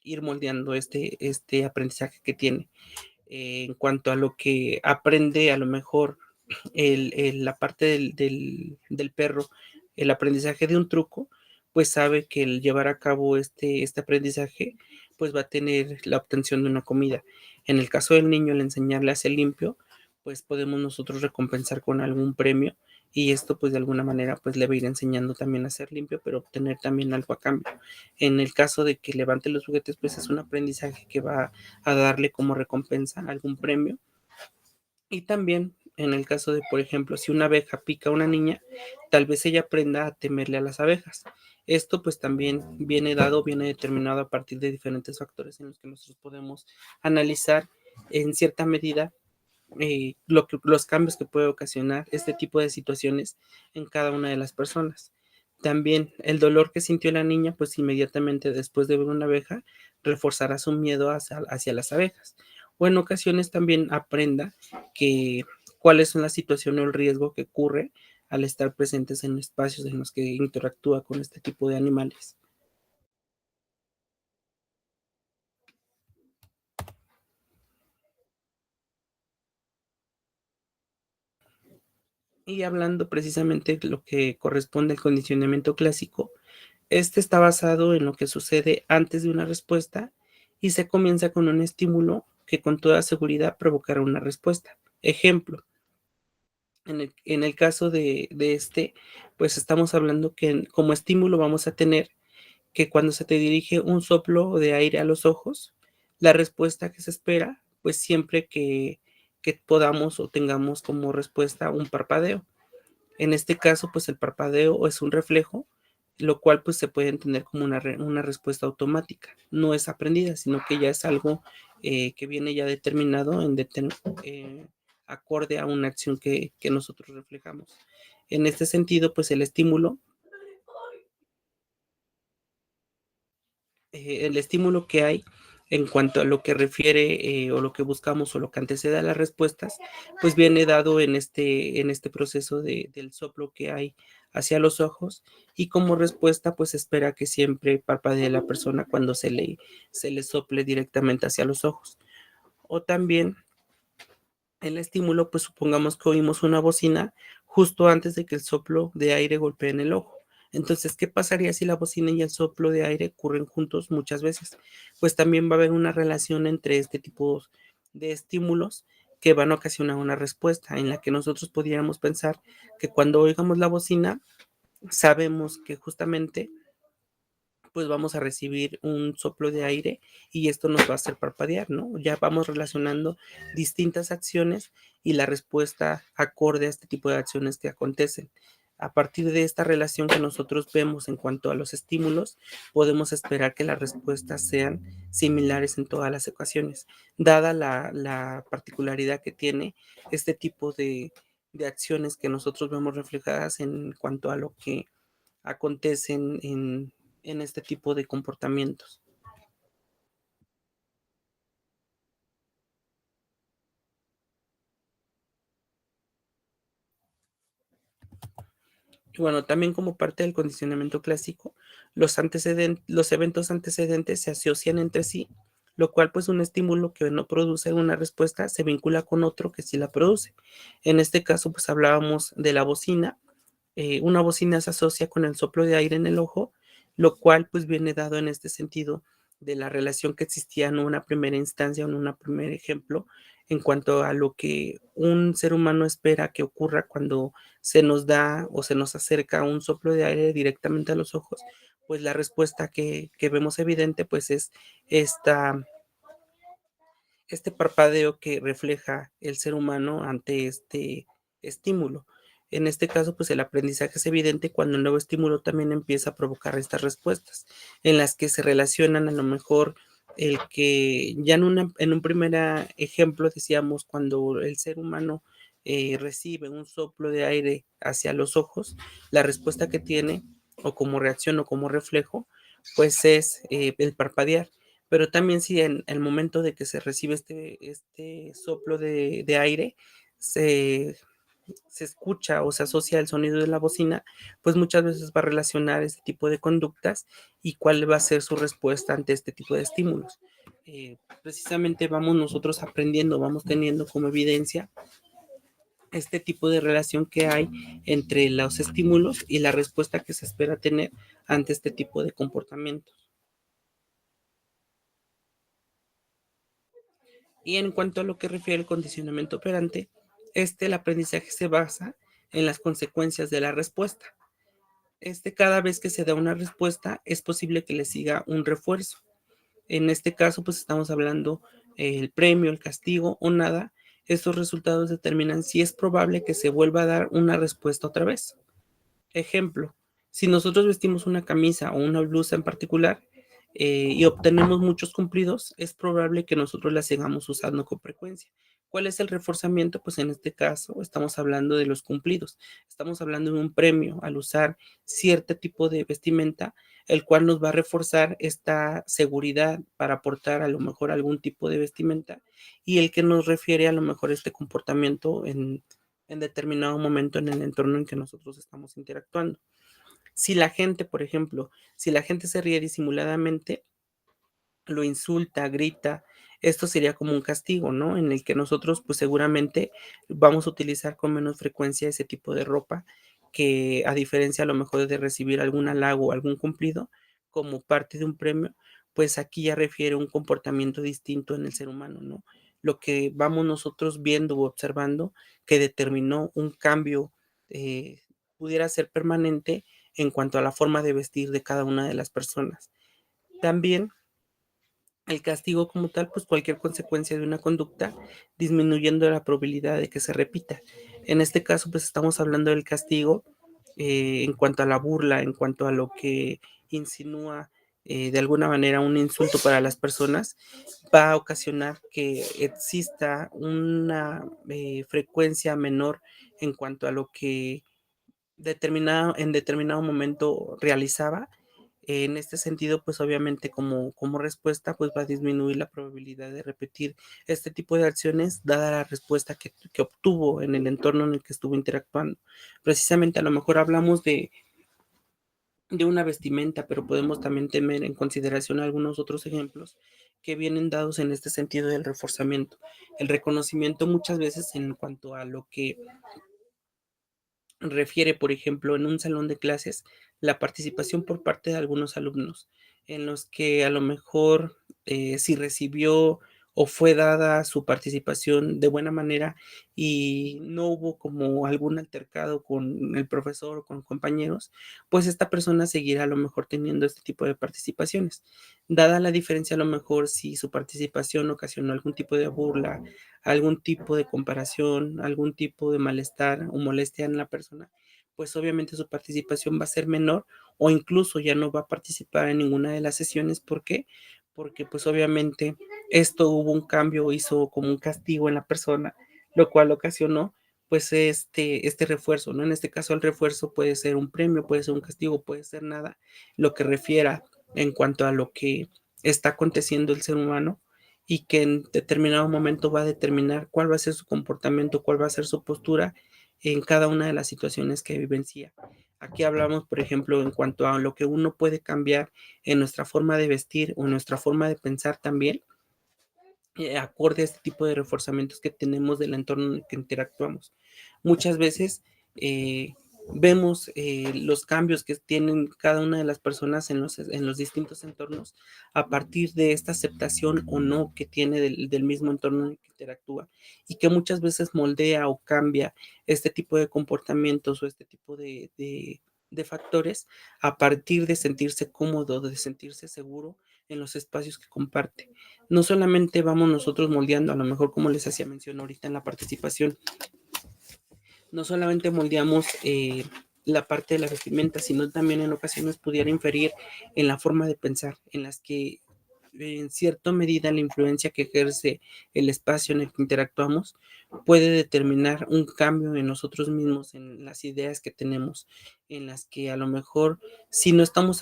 ir moldeando este aprendizaje que tiene. En cuanto a lo que aprende, a lo mejor la parte del perro, el aprendizaje de un truco, pues sabe que el llevar a cabo este aprendizaje, pues va a tener la obtención de una comida. En el caso del niño, el enseñarle a hacer limpio, pues podemos nosotros recompensar con algún premio y esto pues de alguna manera pues le va a ir enseñando también a ser limpio, pero obtener también algo a cambio. En el caso de que levante los juguetes, pues es un aprendizaje que va a darle como recompensa algún premio. Y también en el caso de, por ejemplo, si una abeja pica a una niña, tal vez ella aprenda a temerle a las abejas. Esto pues también viene dado, viene determinado a partir de diferentes factores en los que nosotros podemos analizar en cierta medida los cambios que puede ocasionar este tipo de situaciones en cada una de las personas. También el dolor que sintió la niña, pues inmediatamente después de ver una abeja, reforzará su miedo hacia las abejas. O en ocasiones también aprenda que cuáles son las situaciones o el riesgo que ocurre al estar presentes en espacios en los que interactúa con este tipo de animales. Y hablando precisamente de lo que corresponde al condicionamiento clásico, este está basado en lo que sucede antes de una respuesta y se comienza con un estímulo que con toda seguridad provocará una respuesta. Ejemplo, en el caso de pues estamos hablando que como estímulo vamos a tener que cuando se te dirige un soplo de aire a los ojos, la respuesta que se espera, pues siempre que podamos o tengamos como respuesta un parpadeo. En este caso, pues el parpadeo es un reflejo, lo cual pues se puede entender como una respuesta automática. No es aprendida, sino que ya es algo que viene ya determinado eh, acorde a una acción que nosotros reflejamos. En este sentido, pues el estímulo que hay en cuanto a lo que refiere o lo que buscamos o lo que antecede a las respuestas, pues viene dado en este proceso del soplo que hay hacia los ojos y como respuesta pues espera que siempre parpadee la persona cuando se le sople directamente hacia los ojos. O también el estímulo, pues supongamos que oímos una bocina justo antes de que el soplo de aire golpee en el ojo. Entonces, ¿qué pasaría si la bocina y el soplo de aire ocurren juntos muchas veces? Pues también va a haber una relación entre este tipo de estímulos que van a ocasionar una respuesta en la que nosotros pudiéramos pensar que cuando oigamos la bocina, sabemos que justamente pues vamos a recibir un soplo de aire y esto nos va a hacer parpadear, ¿no? Ya vamos relacionando distintas acciones y la respuesta acorde a este tipo de acciones que acontecen. A partir de esta relación que nosotros vemos en cuanto a los estímulos, podemos esperar que las respuestas sean similares en todas las ocasiones, dada la particularidad que tiene este tipo de acciones que nosotros vemos reflejadas en cuanto a lo que acontecen en este tipo de comportamientos. Y bueno, también como parte del condicionamiento clásico, los eventos antecedentes se asocian entre sí, lo cual pues un estímulo que no produce una respuesta se vincula con otro que sí la produce. En este caso, pues hablábamos de la bocina. Una bocina se asocia con el soplo de aire en el ojo, lo cual pues viene dado en este sentido de la relación que existía en una primera instancia, en un primer ejemplo, en cuanto a lo que un ser humano espera que ocurra cuando se nos da o se nos acerca un soplo de aire directamente a los ojos, pues la respuesta que vemos evidente pues es esta este parpadeo que refleja el ser humano ante este estímulo. En este caso, pues el aprendizaje es evidente cuando el nuevo estímulo también empieza a provocar estas respuestas, en las que se relacionan a lo mejor el que ya en un primer ejemplo decíamos cuando el ser humano recibe un soplo de aire hacia los ojos, la respuesta que tiene o como reacción o como reflejo, pues es el parpadear. Pero también si en el momento de que se recibe este soplo de aire, se se escucha o se asocia el sonido de la bocina, pues muchas veces va a relacionar este tipo de conductas y cuál va a ser su respuesta ante este tipo de estímulos. Precisamente vamos nosotros aprendiendo, vamos teniendo como evidencia este tipo de relación que hay entre los estímulos y la respuesta que se espera tener ante este tipo de comportamiento. Y en cuanto a lo que refiere al condicionamiento operante, el aprendizaje se basa en las consecuencias de la respuesta. Cada vez que se da una respuesta, es posible que le siga un refuerzo. En este caso, pues estamos hablando el premio, el castigo o nada. Estos resultados determinan si es probable que se vuelva a dar una respuesta otra vez. Ejemplo, si nosotros vestimos una camisa o una blusa en particular y obtenemos muchos cumplidos, es probable que nosotros la sigamos usando con frecuencia. ¿Cuál es el reforzamiento? Pues en este caso estamos hablando de los cumplidos. Estamos hablando de un premio al usar cierto tipo de vestimenta, el cual nos va a reforzar esta seguridad para aportar a lo mejor algún tipo de vestimenta y el que nos refiere a lo mejor este comportamiento en determinado momento en el entorno en que nosotros estamos interactuando. Si la gente, por ejemplo, si la gente se ríe disimuladamente, lo insulta, grita, esto sería como un castigo, ¿no? En el que nosotros, pues seguramente vamos a utilizar con menos frecuencia ese tipo de ropa que a diferencia a lo mejor de recibir algún halago o algún cumplido como parte de un premio, pues aquí ya refiere un comportamiento distinto en el ser humano, ¿no? Lo que vamos nosotros viendo o observando que determinó un cambio, eh, pudiera ser permanente en cuanto a la forma de vestir de cada una de las personas. También el castigo como tal, pues cualquier consecuencia de una conducta, disminuyendo la probabilidad de que se repita. En este caso, pues estamos hablando del castigo en cuanto a la burla, en cuanto a lo que insinúa de alguna manera un insulto para las personas, va a ocasionar que exista una frecuencia menor en cuanto a lo que en determinado momento realizaba. En este sentido, pues obviamente como respuesta, pues va a disminuir la probabilidad de repetir este tipo de acciones, dada la respuesta que obtuvo en el entorno en el que estuvo interactuando. Precisamente a lo mejor hablamos de una vestimenta, pero podemos también tener en consideración algunos otros ejemplos que vienen dados en este sentido del reforzamiento. El reconocimiento muchas veces en cuanto a lo que refiere, por ejemplo, en un salón de clases, la participación por parte de algunos alumnos, en los que a lo mejor si recibió o fue dada su participación de buena manera y no hubo como algún altercado con el profesor o con compañeros, pues esta persona seguirá a lo mejor teniendo este tipo de participaciones. Dada la diferencia, a lo mejor si su participación ocasionó algún tipo de burla, algún tipo de comparación, algún tipo de malestar o molestia en la persona, pues obviamente su participación va a ser menor o incluso ya no va a participar en ninguna de las sesiones. ¿Por qué? Porque pues obviamente esto hubo un cambio, hizo como un castigo en la persona, lo cual ocasionó pues este refuerzo, ¿no? En este caso el refuerzo puede ser un premio, puede ser un castigo, puede ser nada, lo que refiera en cuanto a lo que está aconteciendo el ser humano y que en determinado momento va a determinar cuál va a ser su comportamiento, cuál va a ser su postura en cada una de las situaciones que vivencia. Aquí hablamos, por ejemplo, en cuanto a lo que uno puede cambiar en nuestra forma de vestir o en nuestra forma de pensar también, acorde a este tipo de reforzamientos que tenemos del entorno en el que interactuamos. Muchas veces eh, vemos los cambios que tienen cada una de las personas en los distintos entornos a partir de esta aceptación o no que tiene del mismo entorno en el que interactúa y que muchas veces moldea o cambia este tipo de comportamientos o este tipo de factores a partir de sentirse cómodo, de sentirse seguro en los espacios que comparte. No solamente vamos nosotros moldeando, a lo mejor como les hacía mención ahorita en la participación, no solamente moldeamos la parte de la vestimenta, sino también en ocasiones pudiera inferir en la forma de pensar, en las que en cierta medida la influencia que ejerce el espacio en el que interactuamos puede determinar un cambio en nosotros mismos, en las ideas que tenemos, en las que a lo mejor si no estamos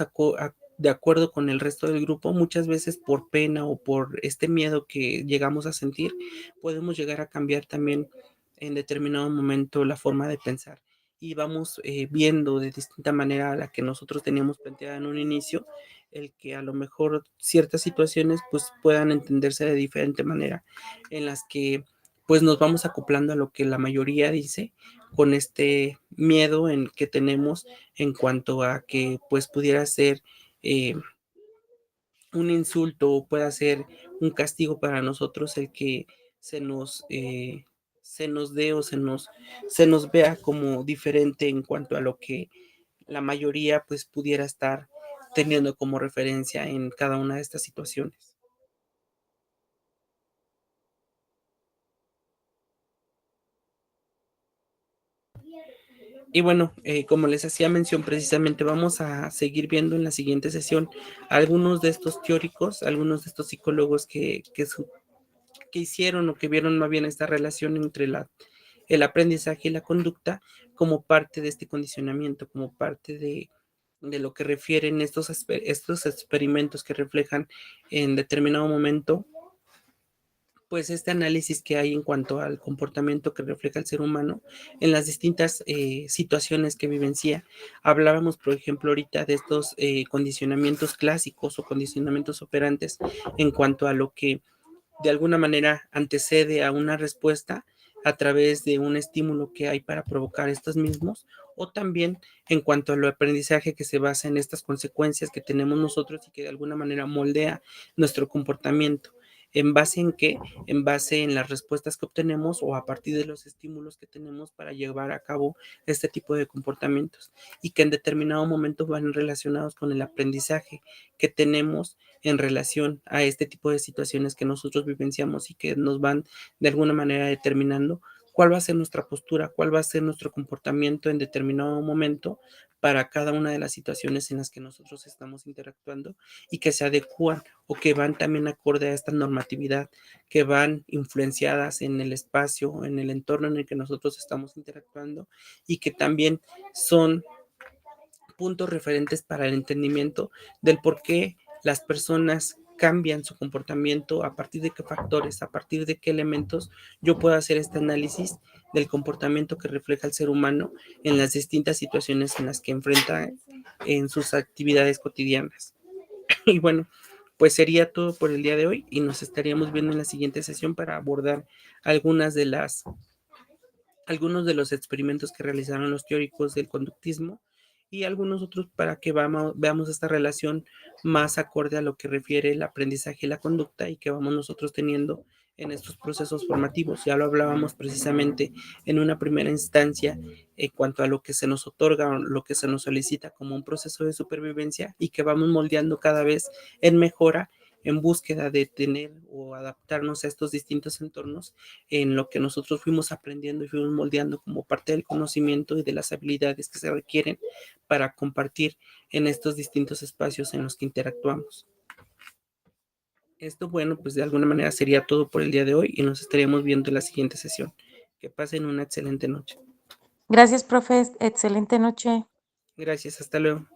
de acuerdo con el resto del grupo, muchas veces por pena o por este miedo que llegamos a sentir, podemos llegar a cambiar también en determinado momento la forma de pensar y vamos viendo de distinta manera a la que nosotros teníamos planteada en un inicio, el que a lo mejor ciertas situaciones pues puedan entenderse de diferente manera, en las que pues nos vamos acoplando a lo que la mayoría dice con este miedo en que tenemos en cuanto a que pues pudiera ser eh, un insulto o pueda ser un castigo para nosotros el que se nos, eh, se nos dé o se nos vea como diferente en cuanto a lo que la mayoría pues pudiera estar teniendo como referencia en cada una de estas situaciones. Y bueno, como les hacía mención, precisamente vamos a seguir viendo en la siguiente sesión algunos de estos teóricos, algunos de estos psicólogos que hicieron o que vieron más bien esta relación entre el aprendizaje y la conducta como parte de este condicionamiento, como parte de lo que refieren estos experimentos que reflejan en determinado momento pues este análisis que hay en cuanto al comportamiento que refleja el ser humano en las distintas situaciones que vivencia. Hablábamos, por ejemplo, ahorita de estos condicionamientos clásicos o condicionamientos operantes en cuanto a lo que de alguna manera antecede a una respuesta a través de un estímulo que hay para provocar estos mismos, o también en cuanto al aprendizaje que se basa en estas consecuencias que tenemos nosotros y que de alguna manera moldea nuestro comportamiento. ¿En base en qué? En base en las respuestas que obtenemos o a partir de los estímulos que tenemos para llevar a cabo este tipo de comportamientos y que en determinado momento van relacionados con el aprendizaje que tenemos en relación a este tipo de situaciones que nosotros vivenciamos y que nos van de alguna manera determinando cuál va a ser nuestra postura, cuál va a ser nuestro comportamiento en determinado momento para cada una de las situaciones en las que nosotros estamos interactuando y que se adecúan o que van también acorde a esta normatividad, que van influenciadas en el espacio, en el entorno en el que nosotros estamos interactuando y que también son puntos referentes para el entendimiento del por qué las personas cambian su comportamiento, a partir de qué factores, a partir de qué elementos yo puedo hacer este análisis del comportamiento que refleja el ser humano en las distintas situaciones en las que enfrenta en sus actividades cotidianas. Y bueno, pues sería todo por el día de hoy y nos estaríamos viendo en la siguiente sesión para abordar algunas de algunos de los experimentos que realizaron los teóricos del conductismo y algunos otros para que veamos esta relación más acorde a lo que refiere el aprendizaje y la conducta y que vamos nosotros teniendo en estos procesos formativos. Ya lo hablábamos precisamente en una primera instancia en cuanto a lo que se nos otorga o lo que se nos solicita como un proceso de supervivencia y que vamos moldeando cada vez en mejora en búsqueda de tener o adaptarnos a estos distintos entornos en lo que nosotros fuimos aprendiendo y fuimos moldeando como parte del conocimiento y de las habilidades que se requieren para compartir en estos distintos espacios en los que interactuamos. Esto, bueno, pues de alguna manera sería todo por el día de hoy y nos estaríamos viendo en la siguiente sesión. Que pasen una excelente noche. Gracias, profe. Excelente noche. Gracias, hasta luego.